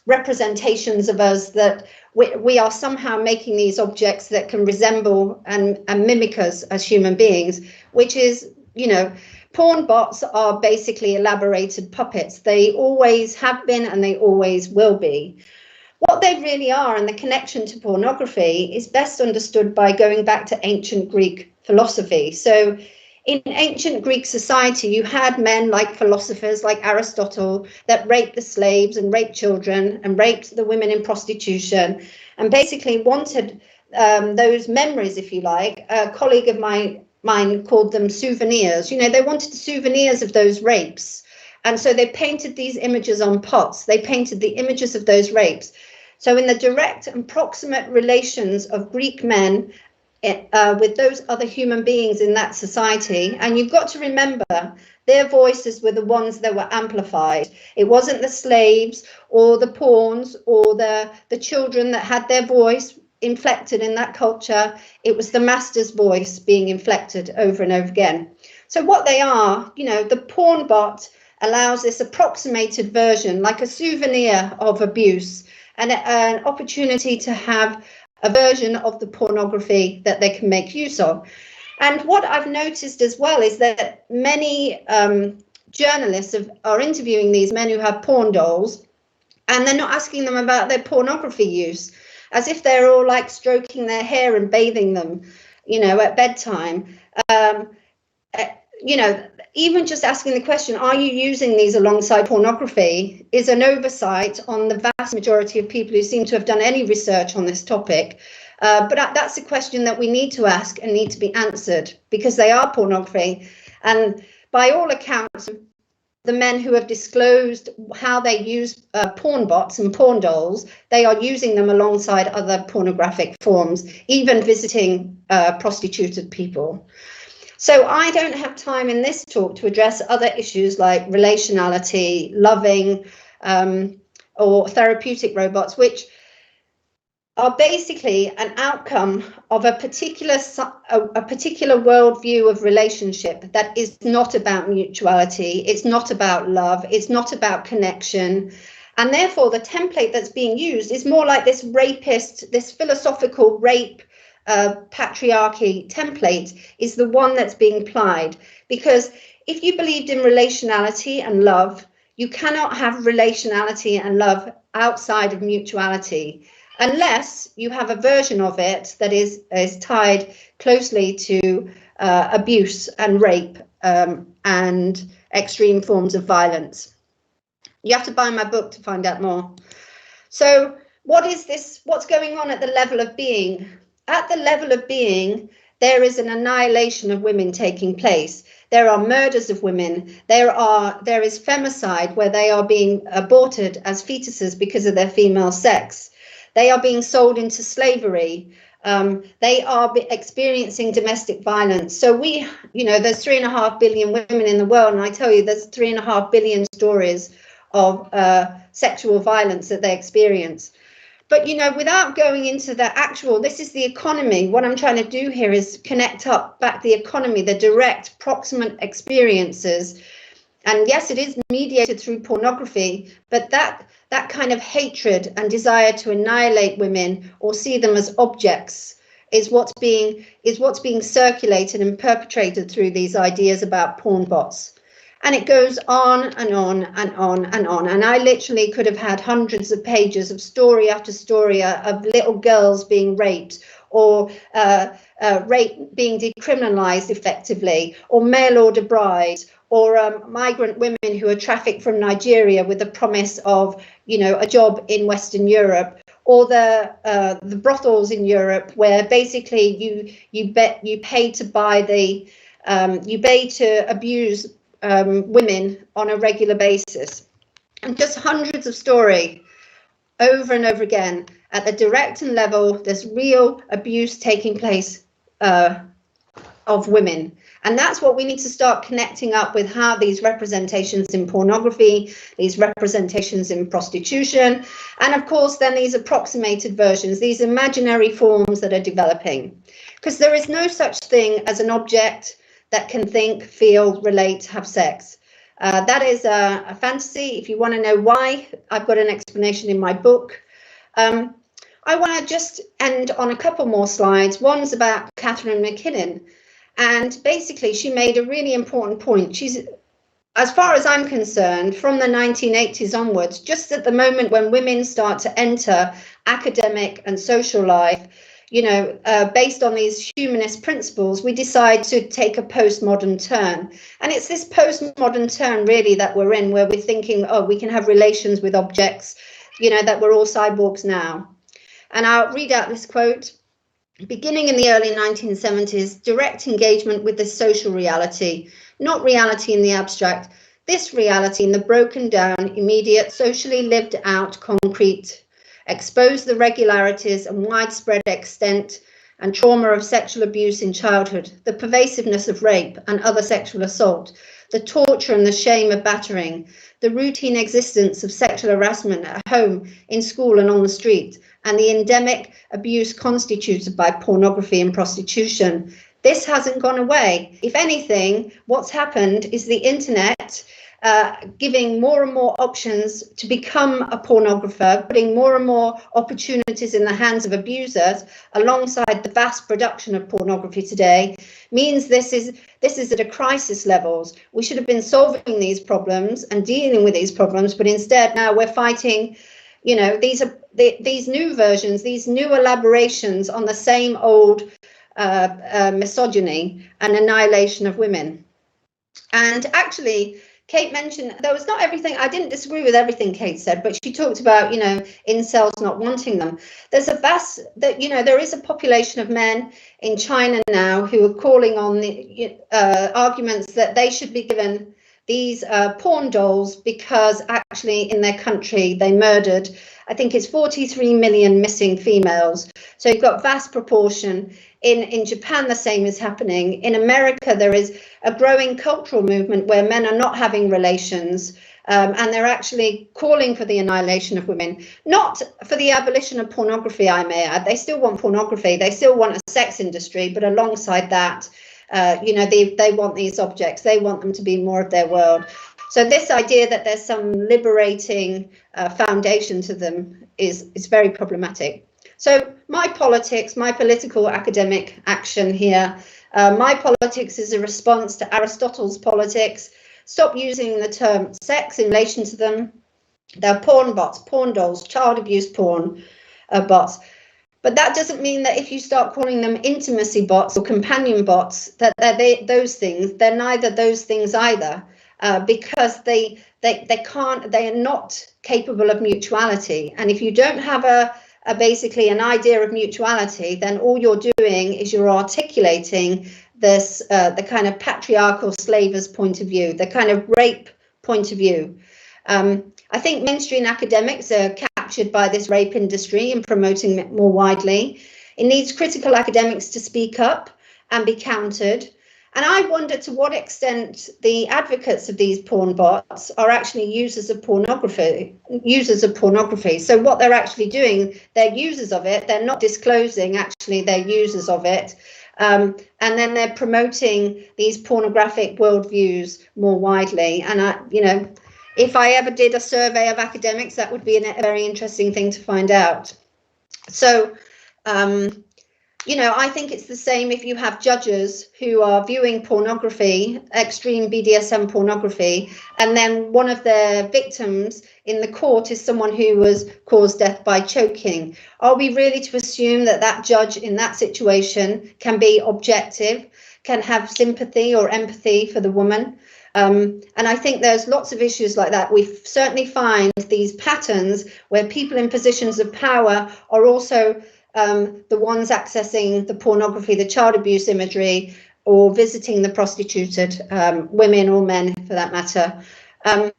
representations of us, that we are somehow making these objects that can resemble and mimic us as human beings, which is, porn bots are basically elaborated puppets. They always have been and they always will be. What they really are, and the connection to pornography, is best understood by going back to ancient Greek philosophy. So in ancient Greek society, you had men like philosophers like Aristotle that raped the slaves and raped children and raped the women in prostitution, and basically wanted those memories, if you like. A colleague of mine called them souvenirs. They wanted the souvenirs of those rapes. And so they painted these images on pots. They painted the images of those rapes. So in the direct and proximate relations of Greek men with those other human beings in that society, and you've got to remember, their voices were the ones that were amplified. It wasn't the slaves or the pawns or the children that had their voice inflected in that culture. It was the master's voice being inflected over and over again. So what they are, the porn bot allows this approximated version, like a souvenir of abuse, and an opportunity to have a version of the pornography that they can make use of. And what I've noticed as well is that many journalists are interviewing these men who have porn dolls, and they're not asking them about their pornography use, as if they're all like stroking their hair and bathing them, at bedtime. Even just asking the question, are you using these alongside pornography, is an oversight on the vast majority of people who seem to have done any research on this topic. But that's a question that we need to ask and need to be answered, because they are pornography. And by all accounts, the men who have disclosed how they use porn bots and porn dolls, they are using them alongside other pornographic forms, even visiting prostituted people. So I don't have time in this talk to address other issues like relationality, loving, or therapeutic robots, which are basically an outcome of a particular worldview of relationship that is not about mutuality, it's not about love, it's not about connection. And therefore, the template that's being used is more like this rapist, this philosophical rape patriarchy template is the one that's being applied. Because if you believed in relationality and love, you cannot have relationality and love outside of mutuality, unless you have a version of it that is tied closely to abuse and rape and extreme forms of violence. You have to buy my book to find out more. So what is this? What's going on at the level of being? At the level of being, there is an annihilation of women taking place. There are murders of women. There is femicide, where they are being aborted as fetuses because of their female sex. They are being sold into slavery. They are experiencing domestic violence. So there's 3.5 billion women in the world, and I tell you, there's 3.5 billion stories of sexual violence that they experience. But, without going into the actual, this is the economy. What I'm trying to do here is connect up back the economy, the direct proximate experiences. And yes, it is mediated through pornography, but that kind of hatred and desire to annihilate women or see them as objects is what's being circulated and perpetrated through these ideas about porn bots. And it goes on and on and on and on. And I literally could have had hundreds of pages of story after story of little girls being raped, or rape being decriminalized effectively, or mail order brides, or migrant women who are trafficked from Nigeria with the promise of, a job in Western Europe, or the brothels in Europe, where basically you pay to buy you pay to abuse women on a regular basis. And just hundreds of story over and over again. At the direct level, there's real abuse taking place of women. And that's what we need to start connecting up with, how these representations in pornography, these representations in prostitution, and of course then these approximated versions, these imaginary forms that are developing. Because there is no such thing as an object that can think, feel, relate, have sex. That is a fantasy. If you want to know why, I've got an explanation in my book. I want to just end on a couple more slides. One's about Catherine McKinnon. And basically, she made a really important point. She's, as far as I'm concerned, from the 1980s onwards, just at the moment when women start to enter academic and social life, you know, based on these humanist principles, we decide to take a postmodern turn. And it's this postmodern turn, really, that we're in, where we're thinking, oh, we can have relations with objects, you know, that we're all cyborgs now. And I'll read out this quote. Beginning in the early 1970s, direct engagement with the social reality, not reality in the abstract, this reality in the broken down, immediate, socially lived out, concrete, exposed the regularities and widespread extent and trauma of sexual abuse in childhood, the pervasiveness of rape and other sexual assault, the torture and the shame of battering, the routine existence of sexual harassment at home, in school and on the street, and the endemic abuse constituted by pornography and prostitution. This hasn't gone away. If anything, what's happened is the internet giving more and more options to become a pornographer, putting more and more opportunities in the hands of abusers, alongside the vast production of pornography today, means this is at a crisis levels. We should have been solving these problems and dealing with these problems, but instead now we're fighting, you know, these new versions, these new elaborations on the same old misogyny and annihilation of women. And actually, Kate mentioned there was not everything. I didn't disagree with everything Kate said, but she talked about, you know, incels not wanting them. There's a vast, that, you know, there is a population of men in China now who are calling on the arguments that they should be given these porn dolls because actually in their country they murdered, I think it's 43 million missing females. So you've got vast proportion. In Japan, the same is happening. In America, there is a growing cultural movement where men are not having relations, and they're actually calling for the annihilation of women, not for the abolition of pornography, I may add. They still want pornography. They still want a sex industry, but alongside that, you know, they want these objects. They want them to be more of their world. So this idea that there's some liberating foundation to them is very problematic. So my politics, my political academic action here, my politics is a response to Aristotle's politics. Stop using the term sex in relation to them. They're porn bots, porn dolls, child abuse porn bots. But that doesn't mean that if you start calling them intimacy bots or companion bots, that they're those things. They're neither those things either, because they are not capable of mutuality. And if you don't have basically an idea of mutuality, then all you're doing is you're articulating this the kind of patriarchal slavers point of view, the kind of rape point of view. I think mainstream academics are captured by this rape industry and promoting it more widely. It needs critical academics to speak up and be countered. And I wonder to what extent the advocates of these porn bots are actually users of pornography. So what they're actually doing, they're users of it. They're not disclosing actually they're users of it. And then they're promoting these pornographic worldviews more widely. And you know, if I ever did a survey of academics, that would be a very interesting thing to find out. So, you know, I think it's the same if you have judges who are viewing pornography, extreme BDSM pornography, and then one of their victims in the court is someone who was caused death by choking. Are we really to assume that that judge in that situation can be objective, can have sympathy or empathy for the woman? And I think there's lots of issues like that. We certainly find these patterns where people in positions of power are also the ones accessing the pornography, the child abuse imagery, or visiting the prostituted women or men for that matter. And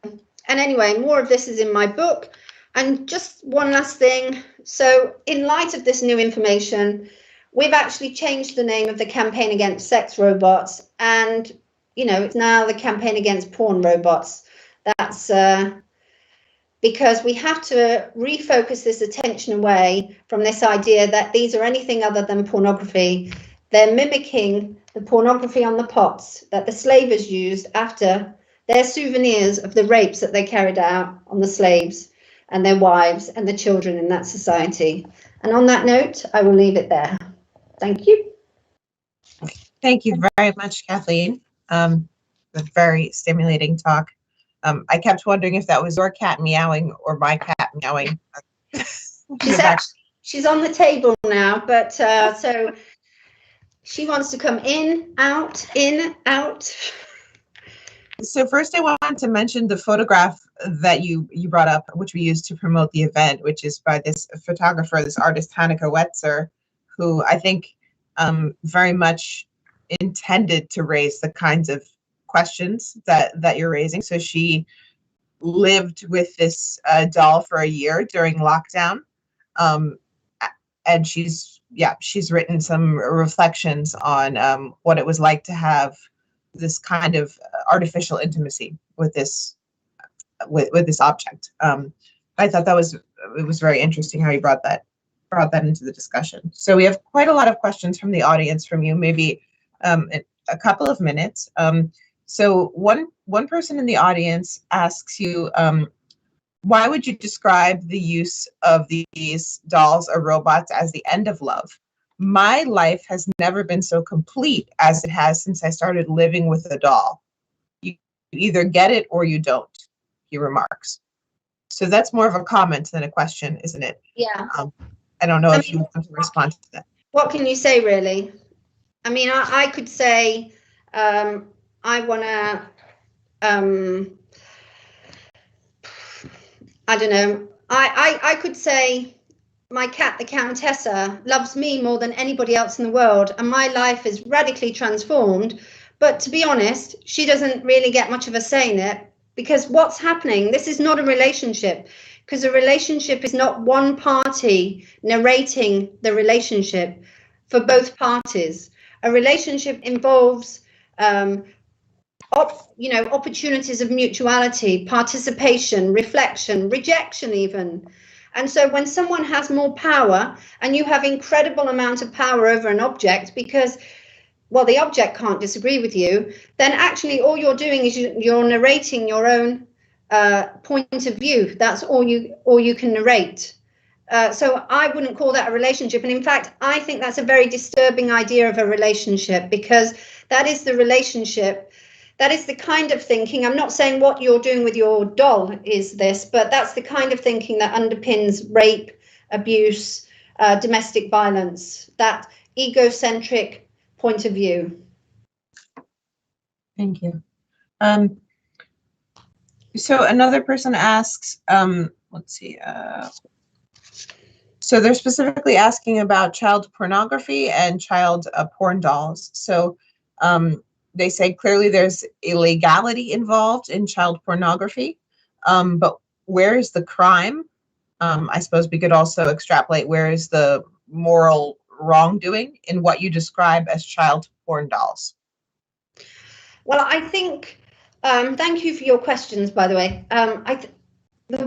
anyway, more of this is in my book. And just one last thing. So in light of this new information, we've actually changed the name of the campaign against sex robots, and it's now the campaign against porn robots. That's because we have to refocus this attention away from this idea that these are anything other than pornography. They're mimicking the pornography on the pots that the slavers used after their souvenirs of the rapes that they carried out on the slaves and their wives and the children in that society. And on that note, I will leave it there. Thank you. Thank you very much, Kathleen. A very stimulating talk. I kept wondering if that was your cat meowing or my cat meowing. She's on the table now, but so she wants to come in, out, in, out. So first I wanted to mention the photograph that you brought up, which we used to promote the event, which is by this photographer, this artist, Hanneke Wetzer, who I think very much intended to raise the kinds of questions that you're raising. So she lived with this doll for a year during lockdown. And she's written some reflections on what it was like to have this kind of artificial intimacy with this object. I thought it was very interesting how you brought that into the discussion. So we have quite a lot of questions from the audience from you, maybe a couple of minutes. So one person in the audience asks you, why would you describe the use of these dolls or robots as the end of love? My life has never been so complete as it has since I started living with a doll. You either get it or you don't, he remarks. So that's more of a comment than a question, isn't it? Yeah. I don't know if you want to respond to that. What can you say, really? I mean, I could say, I want to, I don't know. I could say my cat, the Countessa, loves me more than anybody else in the world, and my life is radically transformed. But to be honest, she doesn't really get much of a say in it, because what's happening, this is not a relationship, because a relationship is not one party narrating the relationship for both parties. A relationship involves opportunities of mutuality, participation, reflection, rejection even. And so when someone has more power, and you have incredible amount of power over an object, because, well, the object can't disagree with you, then actually all you're doing is you're narrating your own point of view. That's all you can narrate. So I wouldn't call that a relationship. And in fact, I think that's a very disturbing idea of a relationship, because that is the relationship. That is the kind of thinking. I'm not saying what you're doing with your doll is this, but that's the kind of thinking that underpins rape, abuse, domestic violence, that egocentric point of view. Thank you. So another person asks, let's see. So they're specifically asking about child pornography and child porn dolls. So they say clearly there's illegality involved in child pornography, but where is the crime? I suppose we could also extrapolate, where is the moral wrongdoing in what you describe as child porn dolls? Well, I think, thank you for your questions, by the way.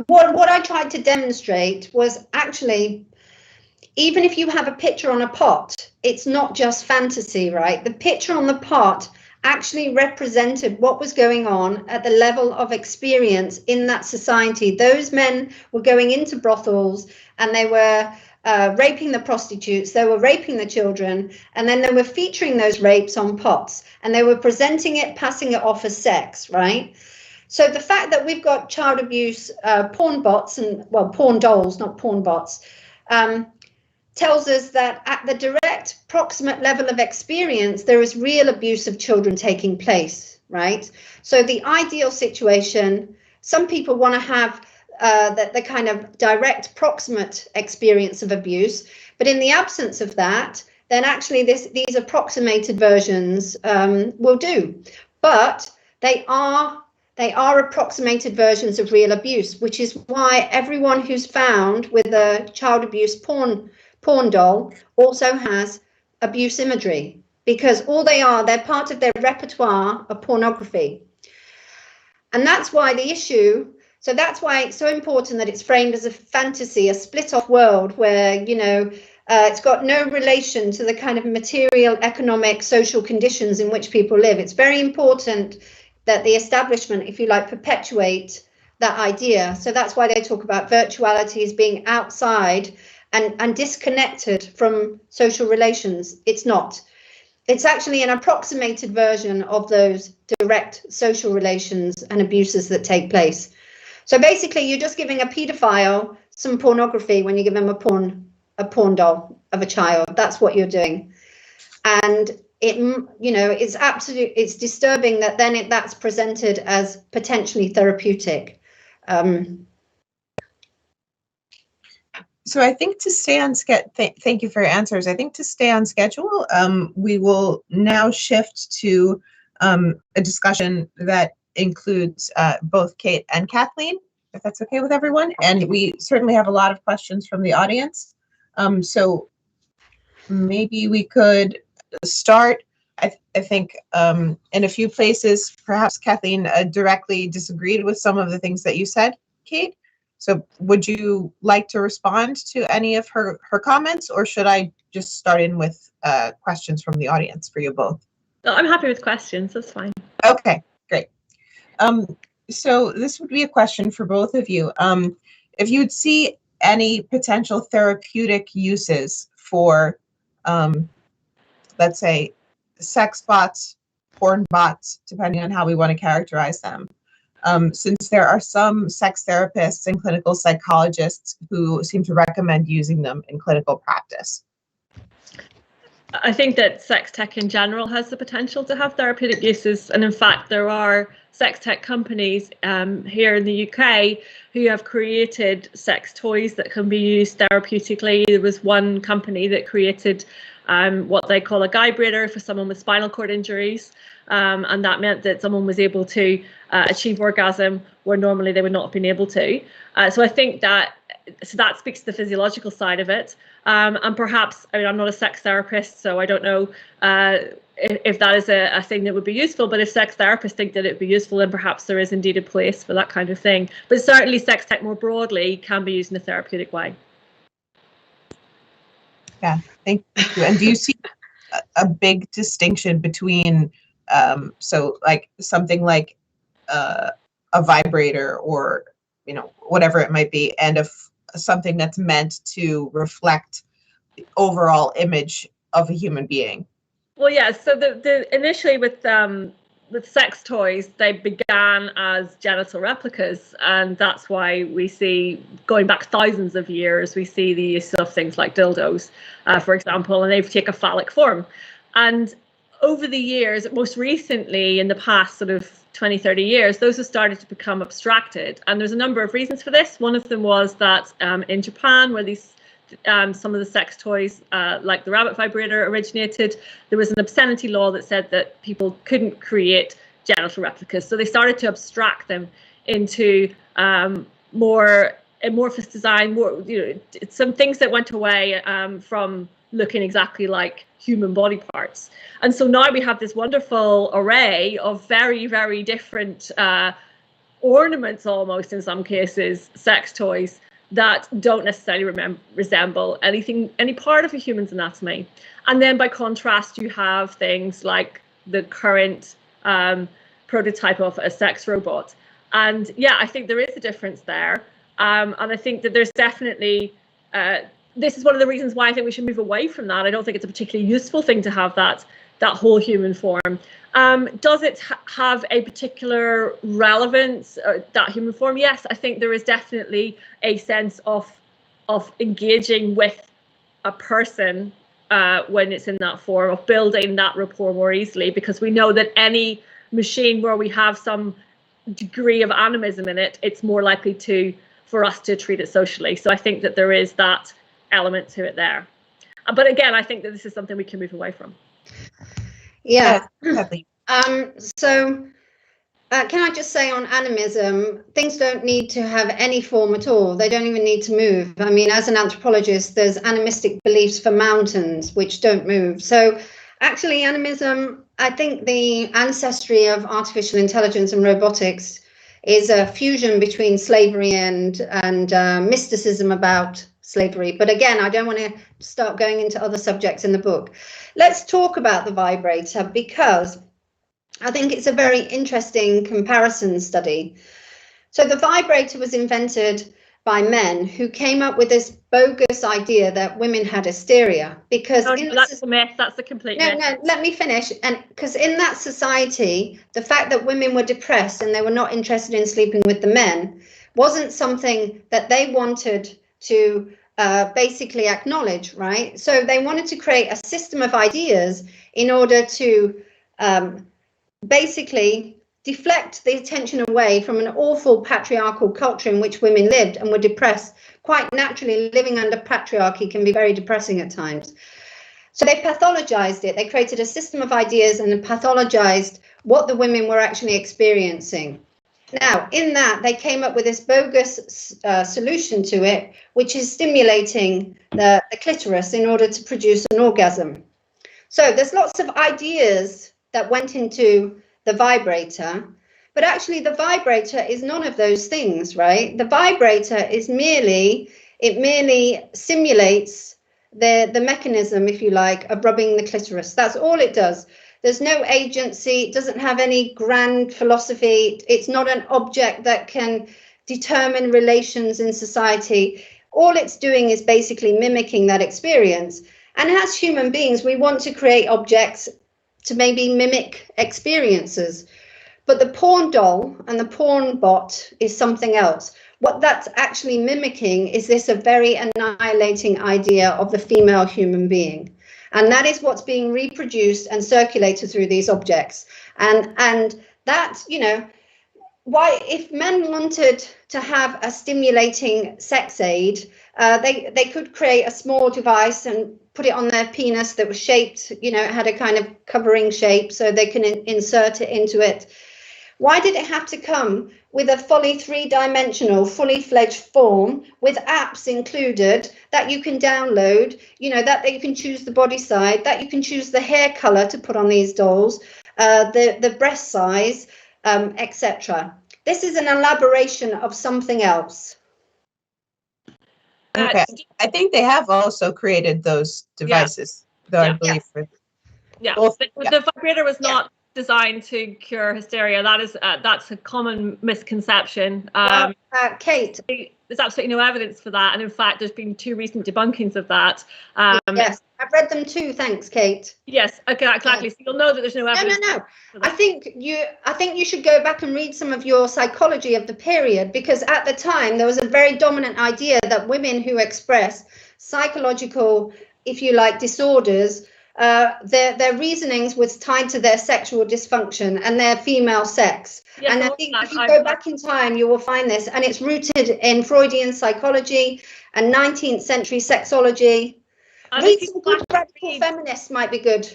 What I tried to demonstrate was actually, even if you have a picture on a pot, it's not just fantasy, right? The picture on the pot actually represented what was going on at the level of experience in that society. Those men were going into brothels, and they were raping the prostitutes, they were raping the children, and then they were featuring those rapes on pots, and they were presenting it, passing it off as sex, right? So the fact that we've got child abuse porn bots, and, well, porn dolls, not porn bots, tells us that at the direct proximate level of experience, there is real abuse of children taking place, right? So the ideal situation, some people want to have the kind of direct proximate experience of abuse, but in the absence of that, then actually these approximated versions will do. But they are they are approximated versions of real abuse, which is why everyone who's found with a child abuse porn doll also has abuse imagery, because all they're part of their repertoire of pornography. And that's why that's why it's so important that it's framed as a fantasy, a split-off world where, it's got no relation to the kind of material, economic, social conditions in which people live. It's very important that the establishment, if you like, perpetuate that idea. So that's why they talk about virtuality as being outside and disconnected from social relations. It's not. It's actually an approximated version of those direct social relations and abuses that take place. So basically, you're just giving a paedophile some pornography when you give him a porn doll of a child. That's what you're doing. And it's disturbing that then that's presented as potentially therapeutic. So I think to stay on schedule, thank you for your answers. I think to stay on schedule, we will now shift to a discussion that includes both Kate and Kathleen, if that's okay with everyone. And we certainly have a lot of questions from the audience. So maybe we could start, I think, in a few places, perhaps Kathleen directly disagreed with some of the things that you said, Kate. So would you like to respond to any of her comments, or should I just start in with questions from the audience for you both? No, I'm happy with questions. That's fine. Okay, great. So this would be a question for both of you. If you'd see any potential therapeutic uses for, let's say, sex bots, porn bots, depending on how we want to characterize them. Since there are some sex therapists and clinical psychologists who seem to recommend using them in clinical practice. I think that sex tech in general has the potential to have therapeutic uses. And in fact, there are sex tech companies here in the UK who have created sex toys that can be used therapeutically. There was one company that created what they call a vibrator for someone with spinal cord injuries. And that meant that someone was able to achieve orgasm where normally they would not have been able to. So I think that speaks to the physiological side of it. And perhaps, I mean, I'm not a sex therapist, so I don't know if that is a thing that would be useful. But if sex therapists think that it would be useful, then perhaps there is indeed a place for that kind of thing. But certainly sex tech more broadly can be used in a therapeutic way. Yeah, thank you. And do you see a big distinction between so like something like a vibrator or whatever it might be, and something that's meant to reflect the overall image of a human being? Well, yeah. So the initially with sex toys, they began as genital replicas, and that's why we see, going back thousands of years, we see the use of things like dildos, for example, and they take a phallic form. And over the years, most recently in the past sort of 20, 30 years, those have started to become abstracted. And there's a number of reasons for this. One of them was that in Japan, where these some of the sex toys, like the rabbit vibrator, originated, there was an obscenity law that said that people couldn't create genital replicas. So they started to abstract them into more amorphous design, some things that went away from looking exactly like human body parts. And so now we have this wonderful array of very, very different ornaments, almost in some cases, sex toys that don't necessarily resemble any part of a human's anatomy. And then by contrast, you have things like the current prototype of a sex robot. And yeah, I think there is a difference there. And I think that there's definitely, this is one of the reasons why I think we should move away from that. I don't think it's a particularly useful thing to have that whole human form. Does it have a particular relevance, that human form? Yes, I think there is definitely a sense of engaging with a person when it's in that form, of building that rapport more easily, because we know that any machine where we have some degree of animism in it, it's more likely for us to treat it socially. So I think that there is that element to it there. But again, I think that this is something we can move away from. Yeah. Kathleen. can I just say on animism, things don't need to have any form at all. They don't even need to move. I mean, as an anthropologist, there's animistic beliefs for mountains which don't move. So actually, animism, I think the ancestry of artificial intelligence and robotics is a fusion between slavery and mysticism about slavery. But again, I don't want to start going into other subjects in the book. Let's talk about the vibrator, because I think it's a very interesting comparison study. So the vibrator was invented by men who came up with this bogus idea that women had hysteria, because that's a myth. That's a complete myth. No, let me finish. And because in that society, the fact that women were depressed and they were not interested in sleeping with the men wasn't something that they wanted to basically acknowledge, right? So they wanted to create a system of ideas in order to basically deflect the attention away from an awful patriarchal culture in which women lived and were depressed. Quite naturally, living under patriarchy can be very depressing at times. So they pathologized it. They created a system of ideas and pathologized what the women were actually experiencing. Now, in that, they came up with this bogus solution to it, which is stimulating the clitoris in order to produce an orgasm. So there's lots of ideas that went into the vibrator, but actually the vibrator is none of those things, right? The vibrator is merely simulates the mechanism, if you like, of rubbing the clitoris. That's all it does. There's no agency. It doesn't have any grand philosophy. It's not an object that can determine relations in society. All it's doing is basically mimicking that experience. And as human beings, we want to create objects to maybe mimic experiences. But the porn doll and the porn bot is something else. What that's actually mimicking is this a very annihilating idea of the female human being. And that is what's being reproduced and circulated through these objects. And that, you know, why, if men wanted to have a stimulating sex aid, they could create a small device and put it on their penis that was shaped, you know, it had a kind of covering shape so they can insert it into it. Why did it have to come with a fully three-dimensional, fully fledged form with apps included that you can download, you know, that you can choose the body side, that you can choose the hair color to put on these dolls, the breast size, etc. This is an elaboration of something else. Okay, I think they have also created those devices, though I believe. The vibrator was not designed to cure hysteria. That is that's a common misconception. Kate, there's absolutely no evidence for that, and in fact, there's been 2 recent debunkings of that. Yes, I've read them too. Thanks, Kate. Yes, okay, exactly. So you'll know that there's no evidence. No. I think you should go back and read some of your psychology of the period, because at the time there was a very dominant idea that women who express psychological, if you like, disorders, their reasonings was tied to their sexual dysfunction and their female sex. Yes, and I think if you go back in time, you will find this, and it's rooted in Freudian psychology and 19th century sexology. Read some good radical feminists might be good.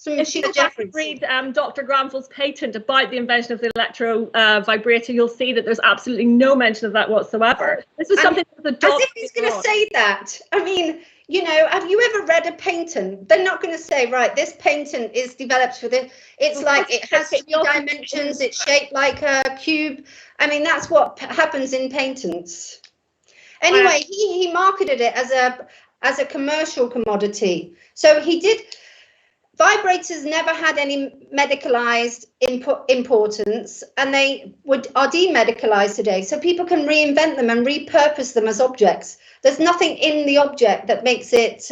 If you read Dr. Granville's patent about the invention of the electro vibrator, you'll see that there's absolutely no mention of that whatsoever. This was something that the as if he's going to say that. I mean, you know, have you ever read a patent? They're not going to say, right, this patent is developed for this. It's like it has 3 dimensions. It's shaped like a cube. I mean, that's what happens in patents. Anyway, he marketed it as a commercial commodity. So he did. Vibrators never had any medicalized importance, and they are demedicalized today. So people can reinvent them and repurpose them as objects. There's nothing in the object that makes it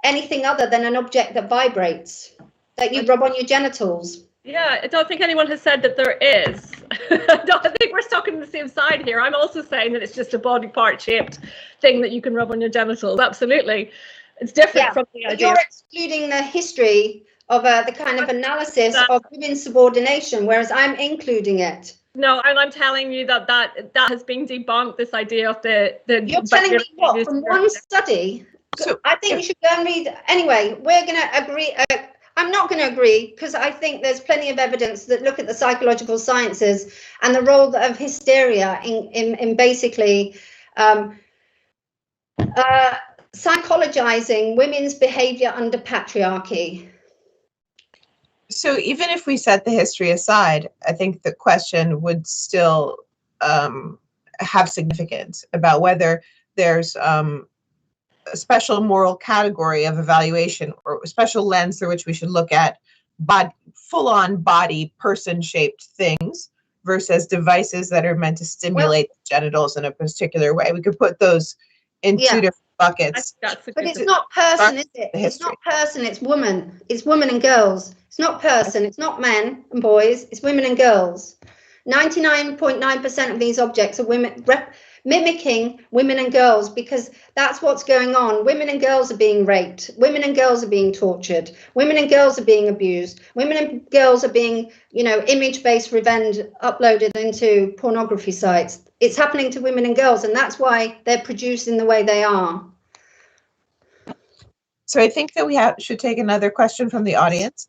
anything other than an object that vibrates, that you rub on your genitals. Yeah, I don't think anyone has said that there is. I think we're stuck on the same side here. I'm also saying that it's just a body part shaped thing that you can rub on your genitals. Absolutely. It's different from the idea. You're excluding the history of the kind of analysis of women's subordination, whereas I'm including it. No, and I'm telling you that has been debunked, this idea of the You're telling me what, from one study? So, I think you should go and read. Anyway, we're going to agree. I'm not going to agree, because I think there's plenty of evidence that look at the psychological sciences and the role of hysteria in basically psychologizing women's behavior under patriarchy. So even if we set the history aside, I think the question would still have significance about whether there's a special moral category of evaluation or a special lens through which we should look at full-on body, person-shaped things versus devices that are meant to stimulate the genitals in a particular way. We could put those in two different buckets. But it's not person, is it? It's not person, it's woman. It's women and girls. It's not person, it's not men and boys, it's women and girls. 99.9% of these objects are women, mimicking women and girls, because that's what's going on. Women and girls are being raped. Women and girls are being tortured. Women and girls are being abused. Women and girls are being, image-based revenge uploaded into pornography sites. It's happening to women and girls, and that's why they're produced in the way they are. So I think that we should take another question from the audience.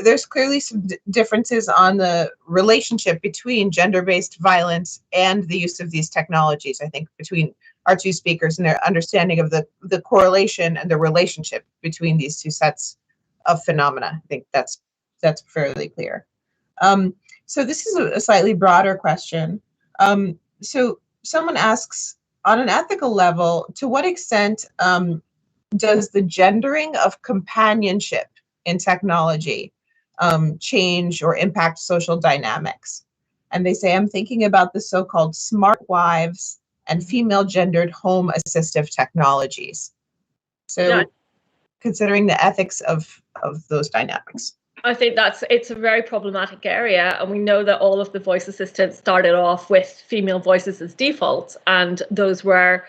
There's clearly some differences on the relationship between gender-based violence and the use of these technologies, I think, between our two speakers and their understanding of the correlation and the relationship between these two sets of phenomena. I think that's fairly clear. So this is a slightly broader question. So someone asks, on an ethical level, to what extent does the gendering of companionship in technology change or impact social dynamics? And they say, I'm thinking about the so-called smart wives and female gendered home assistive technologies. So yeah, considering the ethics of those dynamics. I think it's a very problematic area, and we know that all of the voice assistants started off with female voices as default, and those were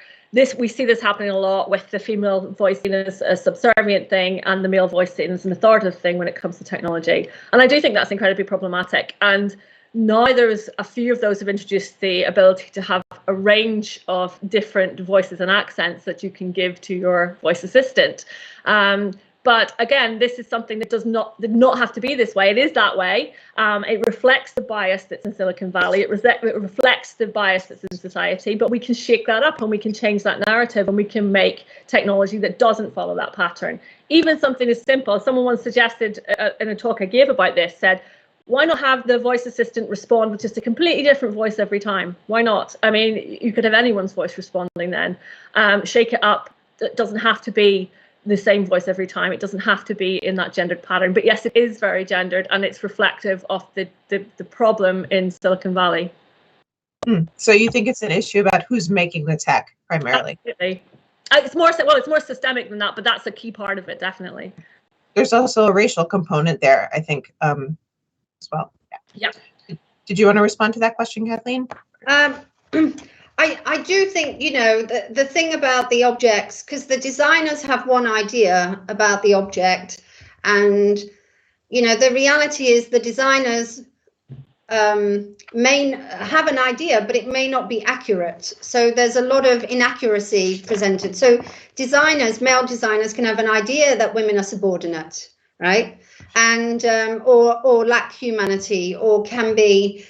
we see this happening a lot with the female voice seen as a subservient thing and the male voice seen as an authoritative thing when it comes to technology. And I do think that's incredibly problematic. And now there's a few of those have introduced the ability to have a range of different voices and accents that you can give to your voice assistant. But again, this is something that did not have to be this way. It is that way. It reflects the bias that's in Silicon Valley. It reflects the bias that's in society. But we can shake that up and we can change that narrative, and we can make technology that doesn't follow that pattern. Even something as simple, someone once suggested in a talk I gave about this, said, why not have the voice assistant respond with just a completely different voice every time? Why not? I mean, you could have anyone's voice responding then. Shake it up. It doesn't have to be the same voice every time. It doesn't have to be in that gendered pattern. But yes, it is very gendered, and it's reflective of the problem in Silicon Valley. So you think it's an issue about who's making the tech primarily? Absolutely. It's more systemic than that, but that's a key part of it, definitely. There's also a racial component there, I think, as well. Yeah. Did you want to respond to that question, Kathleen? I do think, the thing about the objects, because the designers have one idea about the object, and, the reality is the designers may have an idea, but it may not be accurate. So there's a lot of inaccuracy presented. So male designers can have an idea that women are subordinate, right? And or lack humanity, or can be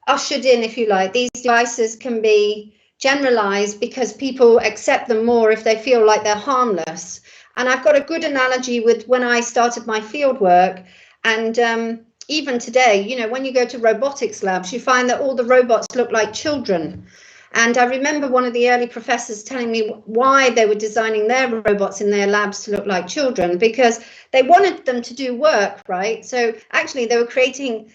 ushered in, if you like. These devices can be generalized because people accept them more if they feel like they're harmless. And I've got a good analogy with when I started my field work, and even today, when you go to robotics labs, you find that all the robots look like children. And I remember one of the early professors telling me why they were designing their robots in their labs to look like children, because they wanted them to do work, right? So actually they were creating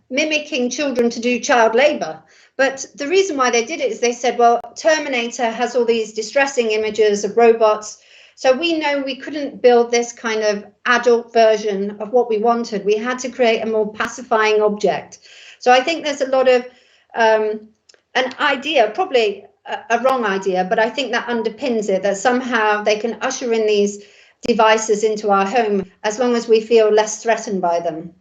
mimicking children to do child labor. But the reason why they did it is they said, well, Terminator has all these distressing images of robots, so we know we couldn't build this kind of adult version of what we wanted. We had to create a more pacifying object. So I think there's a lot of an idea, probably a wrong idea, but I think that underpins it, that somehow they can usher in these devices into our home as long as we feel less threatened by them.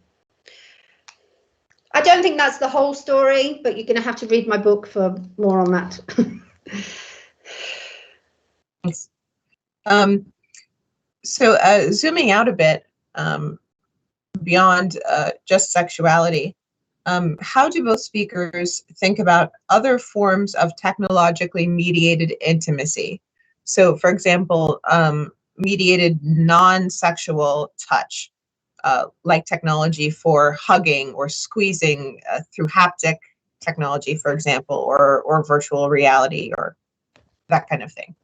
I don't think that's the whole story, but you're going to have to read my book for more on that. Thanks. So zooming out a bit, beyond just sexuality, how do both speakers think about other forms of technologically mediated intimacy? So, for example, mediated non-sexual touch, like technology for hugging or squeezing through haptic technology, for example, or virtual reality or that kind of thing.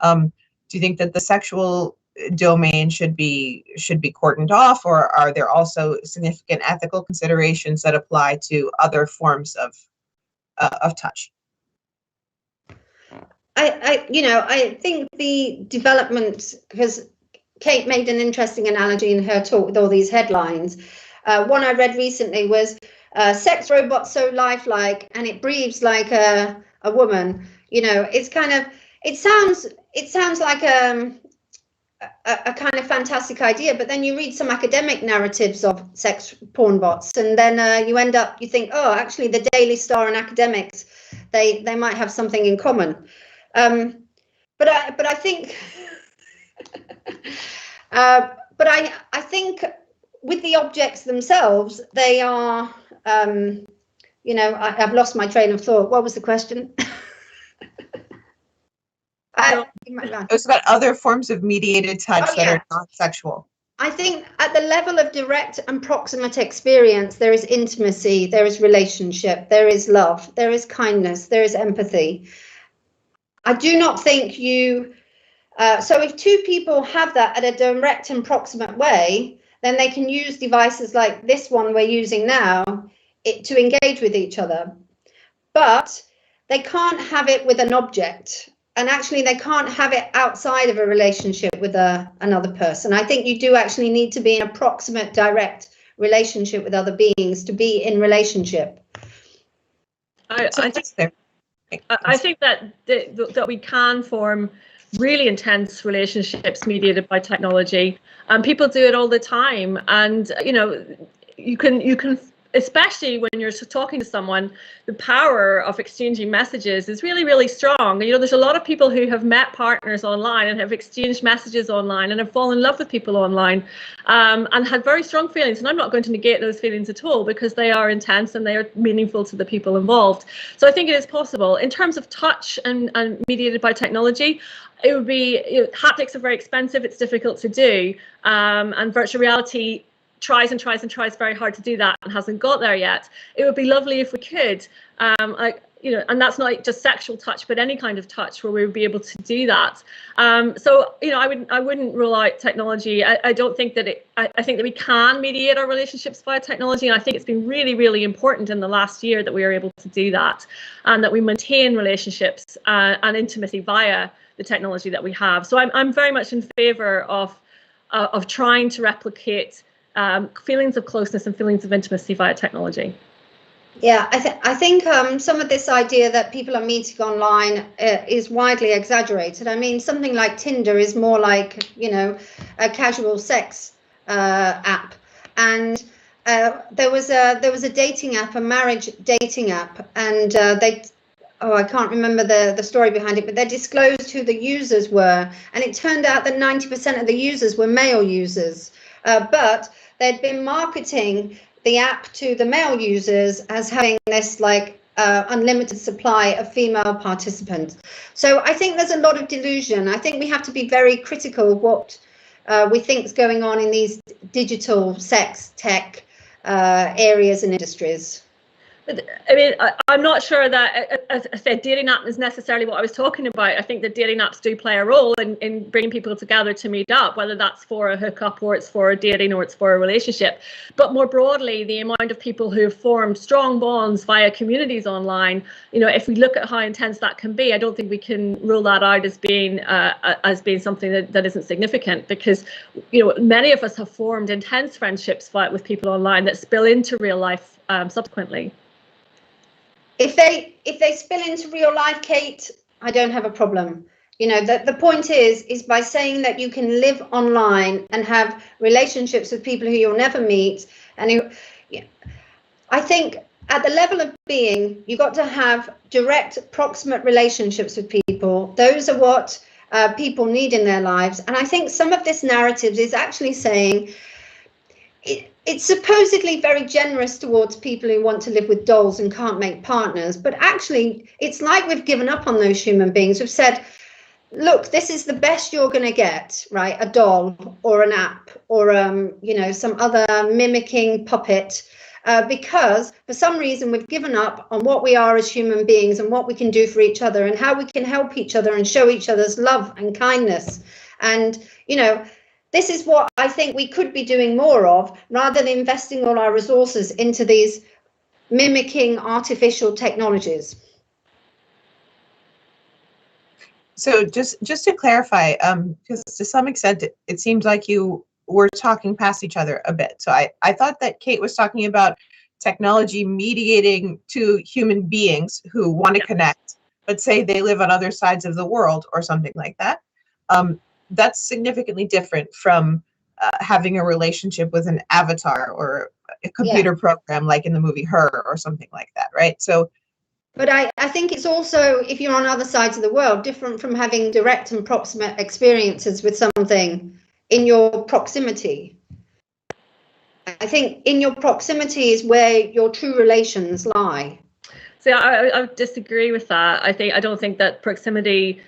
Do you think that the sexual domain should be cordoned off, or are there also significant ethical considerations that apply to other forms of touch? I think the development, because Kate made an interesting analogy in her talk with all these headlines. One I read recently was sex robot so lifelike and it breathes like a woman. It's kind of, it sounds like a kind of fantastic idea, but then you read some academic narratives of sex porn bots, and then you think, oh, actually the Daily Star and academics, they might have something in common. But I think but I think with the objects themselves, they are I've lost my train of thought. What was the question? It's about other forms of mediated touch that are not sexual. I think at the level of direct and proximate experience, there is intimacy, there is relationship, there is love, there is kindness, there is empathy. I do not think so if two people have that at a direct and proximate way, then they can use devices like this one we're using now to engage with each other. But they can't have it with an object. And actually, they can't have it outside of a relationship with another person. I think you do actually need to be in a proximate, direct relationship with other beings to be in relationship. I think that we can form really intense relationships mediated by technology, and people do it all the time. And you can, especially when you're talking to someone, the power of exchanging messages is really, really strong. There's a lot of people who have met partners online and have exchanged messages online and have fallen in love with people online, and had very strong feelings. And I'm not going to negate those feelings at all, because they are intense and they are meaningful to the people involved. So I think it is possible. In terms of touch and mediated by technology, it would be, haptics are very expensive. It's difficult to do, and virtual reality tries very hard to do that and hasn't got there yet. It would be lovely if we could, and that's not just sexual touch, but any kind of touch where we would be able to do that. So I wouldn't rule out technology. I don't think that I think that we can mediate our relationships via technology, and I think it's been really, really important in the last year that we are able to do that, and that we maintain relationships and intimacy via the technology that we have. So I'm very much in favour of trying to replicate feelings of closeness and feelings of intimacy via technology. Yeah, I think some of this idea that people are meeting online is widely exaggerated. I mean, something like Tinder is more like, a casual sex app, and there was a dating app, a marriage dating app, and I can't remember the story behind it, but they disclosed who the users were, and it turned out that 90% of the users were male users, but they'd been marketing the app to the male users as having this unlimited supply of female participants. So I think there's a lot of delusion. I think we have to be very critical of what we think is going on in these digital sex tech areas and industries. I mean, I'm not sure that, as I said, dating app is necessarily what I was talking about. I think that dating apps do play a role in bringing people together to meet up, whether that's for a hookup or it's for a dating or it's for a relationship. But more broadly, the amount of people who have formed strong bonds via communities online, if we look at how intense that can be, I don't think we can rule that out as being something that isn't significant, because many of us have formed intense friendships with people online that spill into real life subsequently. If they spill into real life, Kate, I don't have a problem. The point is by saying that you can live online and have relationships with people who you'll never meet, and I think at the level of being, you've got to have direct, proximate relationships with people. Those are what people need in their lives. And I think some of this narrative is actually saying it's supposedly very generous towards people who want to live with dolls and can't make partners, but actually it's like we've given up on those human beings. We've said, look, this is the best you're going to get, right? A doll or an app or you know, some other mimicking puppet, because for some reason we've given up on what we are as human beings and what we can do for each other and how we can help each other and show each other's love and kindness. And, you know, this is what I think we could be doing more of, rather than investing all our resources into these mimicking artificial technologies. So just to clarify, because to some extent it seems like you were talking past each other a bit. So I thought that Kate was talking about technology mediating to human beings who want to connect, but say they live on other sides of the world or something like that. That's significantly different from having a relationship with an avatar or a computer program like in the movie Her or something like that, right? So, but I think it's also, if you're on other sides of the world, different from having direct and proximate experiences with something in your proximity. I think in your proximity is where your true relations lie. So I disagree with that. I don't think that proximity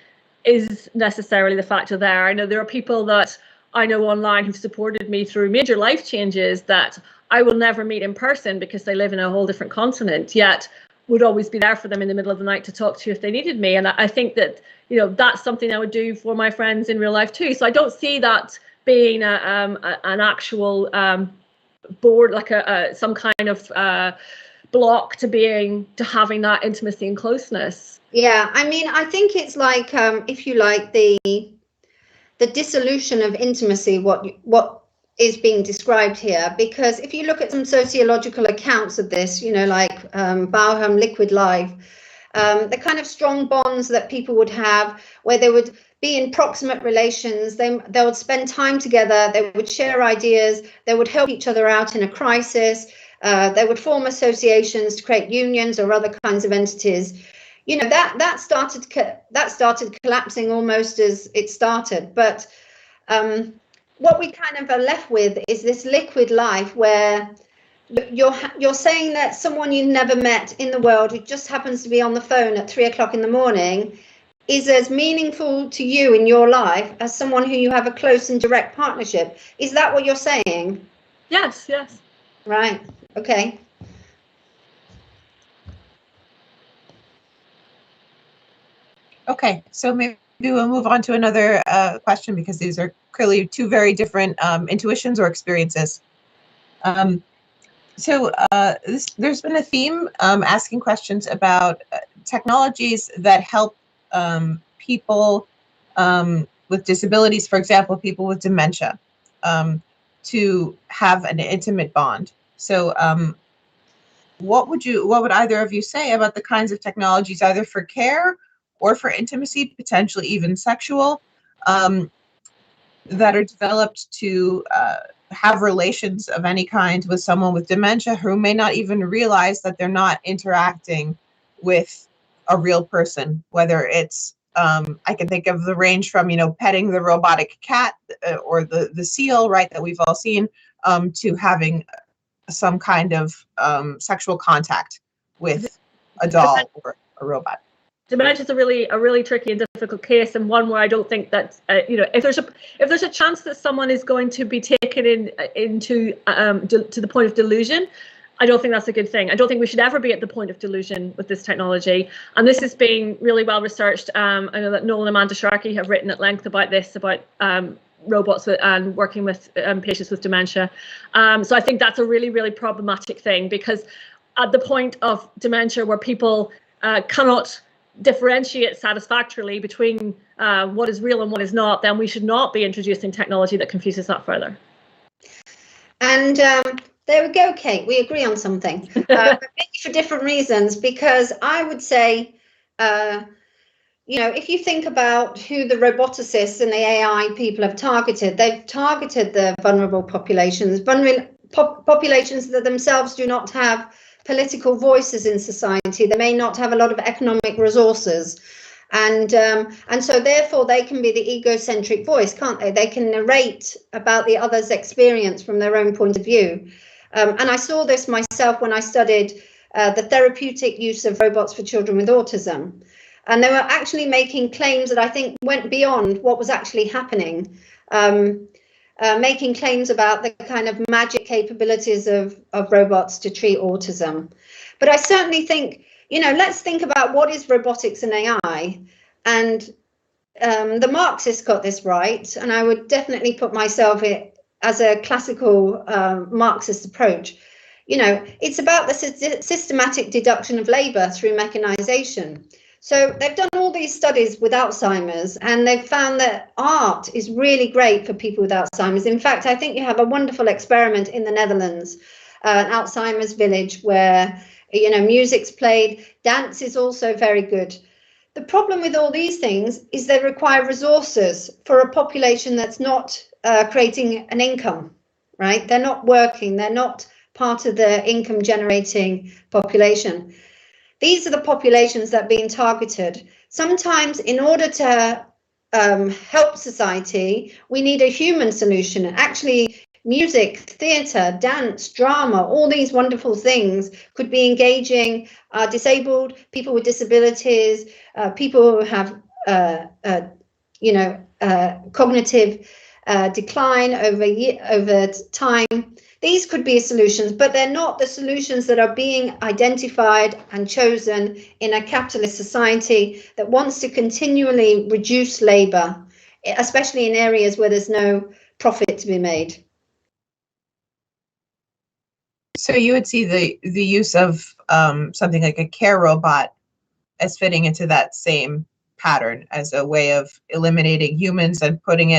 is necessarily the factor there. I know there are people that I know online who've supported me through major life changes that I will never meet in person because they live in a whole different continent, yet would always be there for them in the middle of the night to talk to if they needed me. And I think that, you know, that's something I would do for my friends in real life too. So I don't see that being an actual board, like some kind of block to having that intimacy and closeness. Yeah, I mean, I think it's like, if you like, the dissolution of intimacy, what is being described here, because if you look at some sociological accounts of this, you know, like Bauham Liquid Life, the kind of strong bonds that people would have, where they would be in proximate relations, they would spend time together, they would share ideas, they would help each other out in a crisis, they would form associations to create unions or other kinds of entities. You know, that started collapsing almost as it started. But what we kind of are left with is this liquid life where you're saying that someone you've never met in the world who just happens to be on the phone at 3 o'clock in the morning is as meaningful to you in your life as someone who you have a close and direct partnership. Is that what you're saying? Yes, yes. Right. Okay. okay, so maybe we'll move on to another question, because these are clearly two very different intuitions or experiences. There's been a theme asking questions about technologies that help people with disabilities, for example, people with dementia, to have an intimate bond. So what would either of you say about the kinds of technologies, either for care or for intimacy, potentially even sexual, that are developed to have relations of any kind with someone with dementia who may not even realize that they're not interacting with a real person, whether it's, I can think of the range from, you know, petting the robotic cat or the seal, right, that we've all seen, to having some kind of sexual contact with a doll or a robot. Dementia is a really tricky and difficult case, and one where I don't think that you know, if there's a chance that someone is going to be taken into to the point of delusion, I don't think that's a good thing. I don't think we should ever be at the point of delusion with this technology, and this is being really well researched. I know that Noel and Amanda Sharkey have written at length about this, about robots and working with patients with dementia. So I think that's a really problematic thing, because at the point of dementia where people cannot differentiate satisfactorily between what is real and what is not, then we should not be introducing technology that confuses that further. And there we go, Kate, we agree on something, but maybe for different reasons, because I would say, you know, if you think about who the roboticists and the AI people have targeted, they've targeted the vulnerable populations, populations that themselves do not have political voices in society. They may not have a lot of economic resources. And so therefore they can be the egocentric voice, can't they? They can narrate about the other's experience from their own point of view. And I saw this myself when I studied the therapeutic use of robots for children with autism. And they were actually making claims that I think went beyond what was actually happening, making claims about the kind of magic capabilities of robots to treat autism. But I certainly think, you know, let's think about what is robotics and AI. And the Marxists got this right. And I would definitely put myself in as a classical Marxist approach. You know, it's about the systematic deduction of labor through mechanization. So they've done all these studies with Alzheimer's, and they've found that art is really great for people with Alzheimer's. In fact, I think you have a wonderful experiment in the Netherlands, an Alzheimer's village where, you know, music's played, dance is also very good. The problem with all these things is they require resources for a population that's not creating an income, right? They're not working, they're not part of the income generating population. These are the populations that are being targeted. Sometimes in order to help society, we need a human solution. Actually, music, theatre, dance, drama, all these wonderful things could be engaging disabled, people with disabilities, people who have, cognitive decline over time. These could be solutions, but they're not the solutions that are being identified and chosen in a capitalist society that wants to continually reduce labour, especially in areas where there's no profit to be made. So you would see the use of something like a care robot as fitting into that same pattern as a way of eliminating humans and giving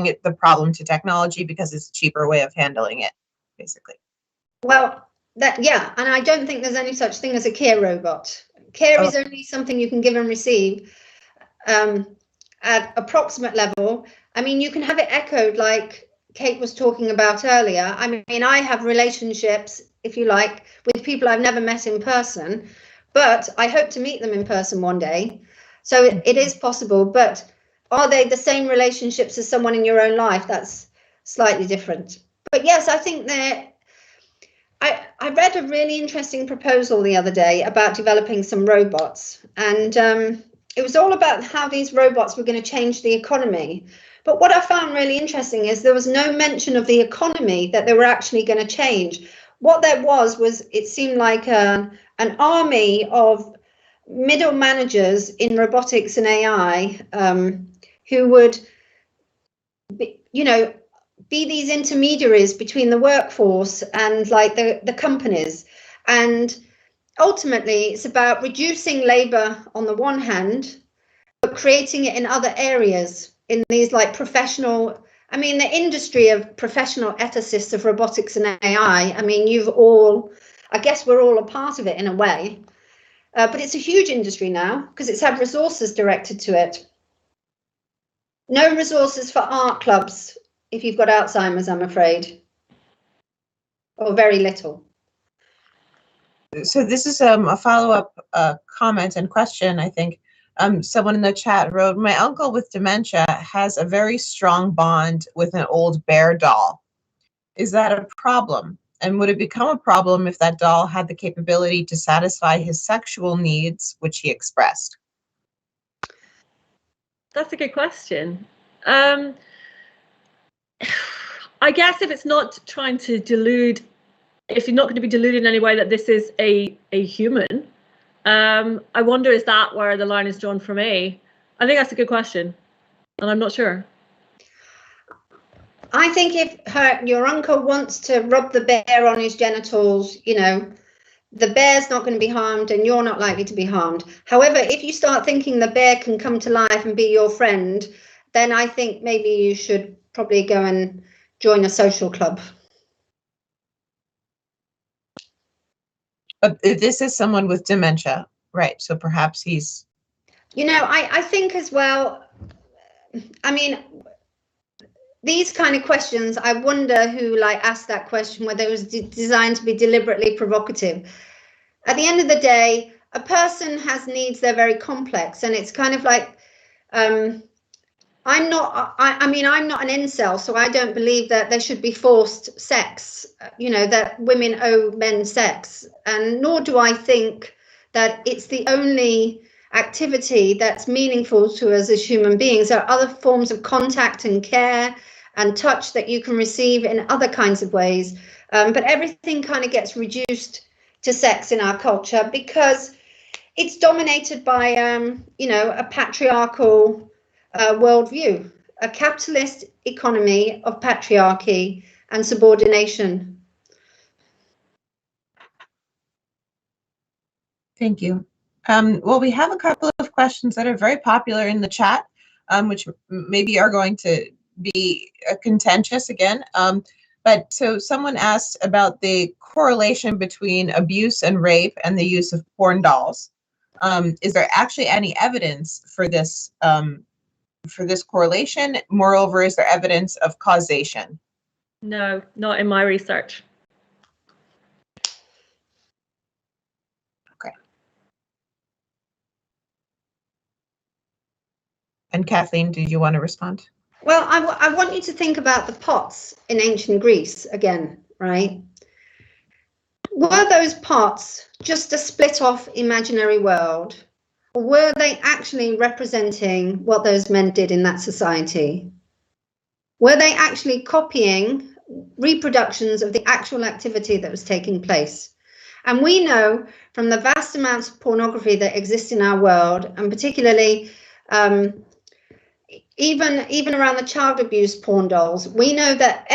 it the problem to technology because it's a cheaper way of handling it, basically. Well, yeah, and I don't think there's any such thing as a care robot. Care is only something you can give and receive at approximate level. I mean, you can have it echoed like Kate was talking about earlier. I mean, I have relationships, if you like, with people I've never met in person, but I hope to meet them in person one day. So it is possible, but are they the same relationships as someone in your own life? That's slightly different. But yes, I think that I read a really interesting proposal the other day about developing some robots, and it was all about how these robots were going to change the economy. But what I found really interesting is there was no mention of the economy that they were actually going to change. What there was it seemed like an army of middle managers in robotics and AI who would, be these intermediaries between the workforce and like the companies. And ultimately, it's about reducing labor on the one hand, but creating it in other areas, in these like professional, I mean, the industry of professional ethicists of robotics and AI. I mean, I guess we're all a part of it in a way. But it's a huge industry now because it's had resources directed to it. No resources for art clubs if you've got Alzheimer's, I'm afraid, or very little. So this is a follow-up comment and question, I think. Someone in the chat wrote, my uncle with dementia has a very strong bond with an old bear doll. Is that a problem? And would it become a problem if that doll had the capability to satisfy his sexual needs, which he expressed? That's a good question. I guess if it's not trying to delude, if you're not going to be deluded in any way that this is a human, I wonder, is that where the line is drawn for me? I think that's a good question, and I'm not sure. I think if your uncle wants to rub the bear on his genitals, the bear's not going to be harmed and you're not likely to be harmed. However, if you start thinking the bear can come to life and be your friend, then I think maybe you should probably go and join a social club. But this is someone with dementia, right? So perhaps he's... I think as well, I mean, these kind of questions, I wonder who asked that question, whether it was designed to be deliberately provocative. At the end of the day, a person has needs, they're very complex, and it's kind of like, I'm not an incel, so I don't believe that there should be forced sex, that women owe men sex, and nor do I think that it's the only activity that's meaningful to us as human beings. There are other forms of contact and care and touch that you can receive in other kinds of ways, but everything kind of gets reduced to sex in our culture because it's dominated by a patriarchal worldview, a capitalist economy of patriarchy and subordination. Thank you. Well, we have a couple of questions that are very popular in the chat, which maybe are going to be contentious again. But so someone asked about the correlation between abuse and rape and the use of porn dolls. Is there actually any evidence for this correlation? Moreover, is there evidence of causation? No, not in my research. Okay. And Kathleen, did you want to respond? Well, I want you to think about the pots in ancient Greece again, right? Were those pots just a split off imaginary world, or were they actually representing what those men did in that society? Were they actually copying reproductions of the actual activity that was taking place? And we know from the vast amounts of pornography that exist in our world, and particularly even around the child abuse porn dolls, we know that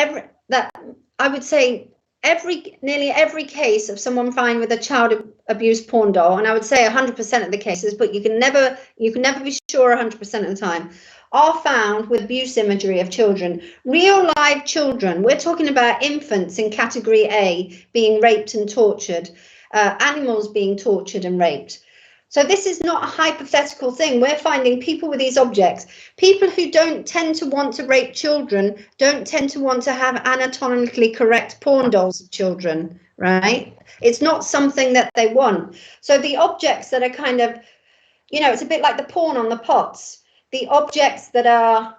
nearly every case of someone found with a child abuse porn doll, and I would say 100% of the cases, but you can never be sure 100% of the time, are found with abuse imagery of children, real live children. We're talking about infants in category A being raped and tortured, animals being tortured and raped. So this is not a hypothetical thing. We're finding people with these objects. People who don't tend to want to rape children don't tend to want to have anatomically correct porn dolls of children, right? It's not something that they want. So the objects that are kind of, it's a bit like the porn on the pots. The objects that are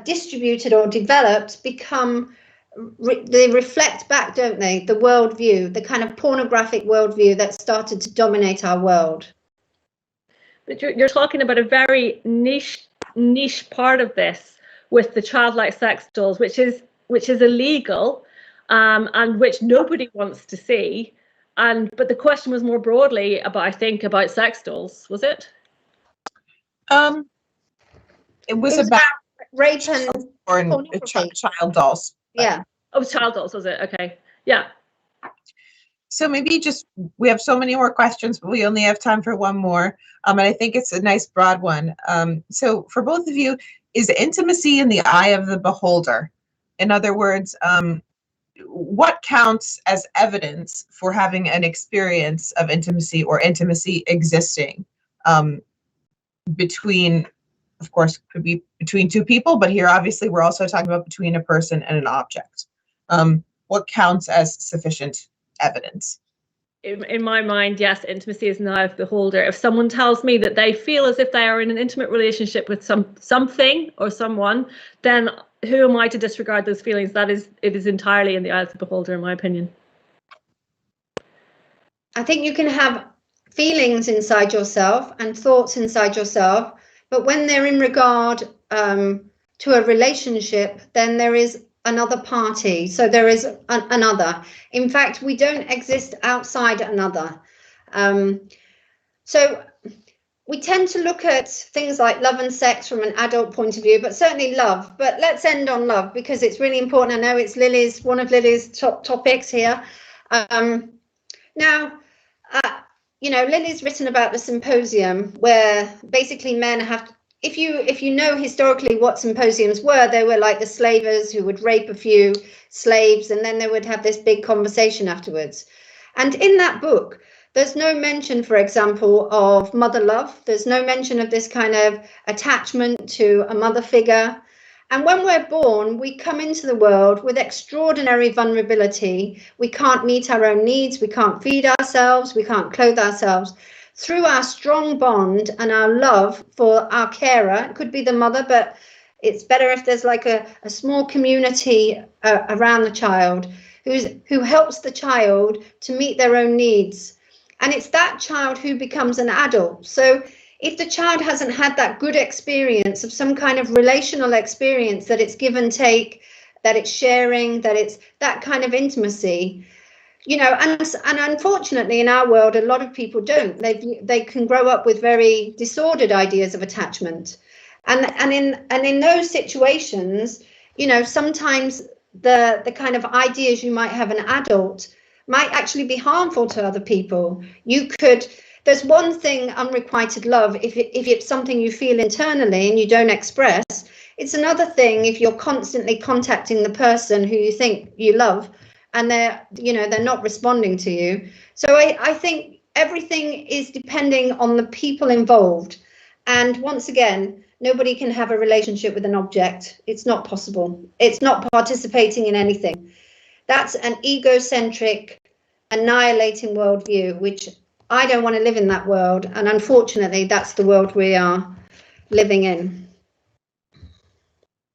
distributed or developed they reflect back, don't they, the worldview, the kind of pornographic worldview that started to dominate our world. But you're talking about a very niche part of this with the childlike sex dolls, which is illegal, and which nobody wants to see. But the question was more broadly about sex dolls, was it? It was about rape and child dolls. Yeah. Oh, child dolls, was it? Okay. Yeah. So maybe we have so many more questions, but we only have time for one more. And I think it's a nice broad one. So for both of you, is intimacy in the eye of the beholder? In other words, what counts as evidence for having an experience of intimacy or intimacy existing between, of course, could be between two people, but here obviously we're also talking about between a person and an object. What counts as sufficient evidence? In my mind, yes, intimacy is in the eye of the beholder. If someone tells me that they feel as if they are in an intimate relationship with something or someone, then who am I to disregard those feelings? It is entirely in the eye of the beholder, in my opinion. I think you can have feelings inside yourself and thoughts inside yourself, but when they're in regard to a relationship, then there is another party. So there is another. In fact, we don't exist outside another. So we tend to look at things like love and sex from an adult point of view, but certainly love. But let's end on love because it's really important. I know it's one of Lily's top topics here. Lily's written about the symposium where basically men have, if you know historically what symposiums were, they were like the slavers who would rape a few slaves and then they would have this big conversation afterwards. And in that book, there's no mention, for example, of mother love. There's no mention of this kind of attachment to a mother figure. And when we're born, we come into the world with extraordinary vulnerability. We can't meet our own needs. We can't feed ourselves. We can't clothe ourselves. Through our strong bond and our love for our carer, it could be the mother, but it's better if there's like a small community around the child who helps the child to meet their own needs. And it's that child who becomes an adult. So if the child hasn't had that good experience of some kind of relational experience, that it's give and take, that it's sharing, that it's that kind of intimacy, you know, and unfortunately in our world, a lot of people don't. They can grow up with very disordered ideas of attachment. And in those situations, you know, sometimes the kind of ideas you might have an adult might actually be harmful to other people. There's one thing, unrequited love, if it's something you feel internally and you don't express. It's another thing if you're constantly contacting the person who you think you love and they're not responding to you. So I think everything is depending on the people involved. And once again, nobody can have a relationship with an object. It's not possible. It's not participating in anything. That's an egocentric, annihilating worldview, which I don't want to live in that world. And unfortunately, that's the world we are living in.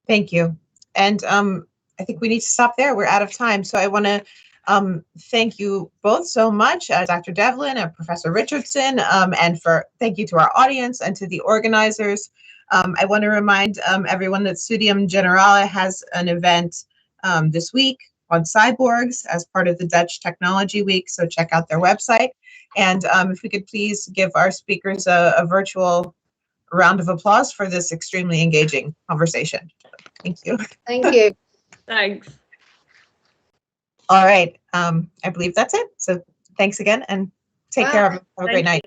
Thank you. And I think we need to stop there. We're out of time. So I want to thank you both so much, Dr. Devlin and Professor Richardson, and thank you to our audience and to the organizers. I want to remind everyone that Studium Generale has an event this week on cyborgs as part of the Dutch Technology Week. So check out their website. And if we could please give our speakers a virtual round of applause for this extremely engaging conversation. Thank you. Thank you. Thanks. All right. I believe that's it. So thanks again and take care. Have a great night.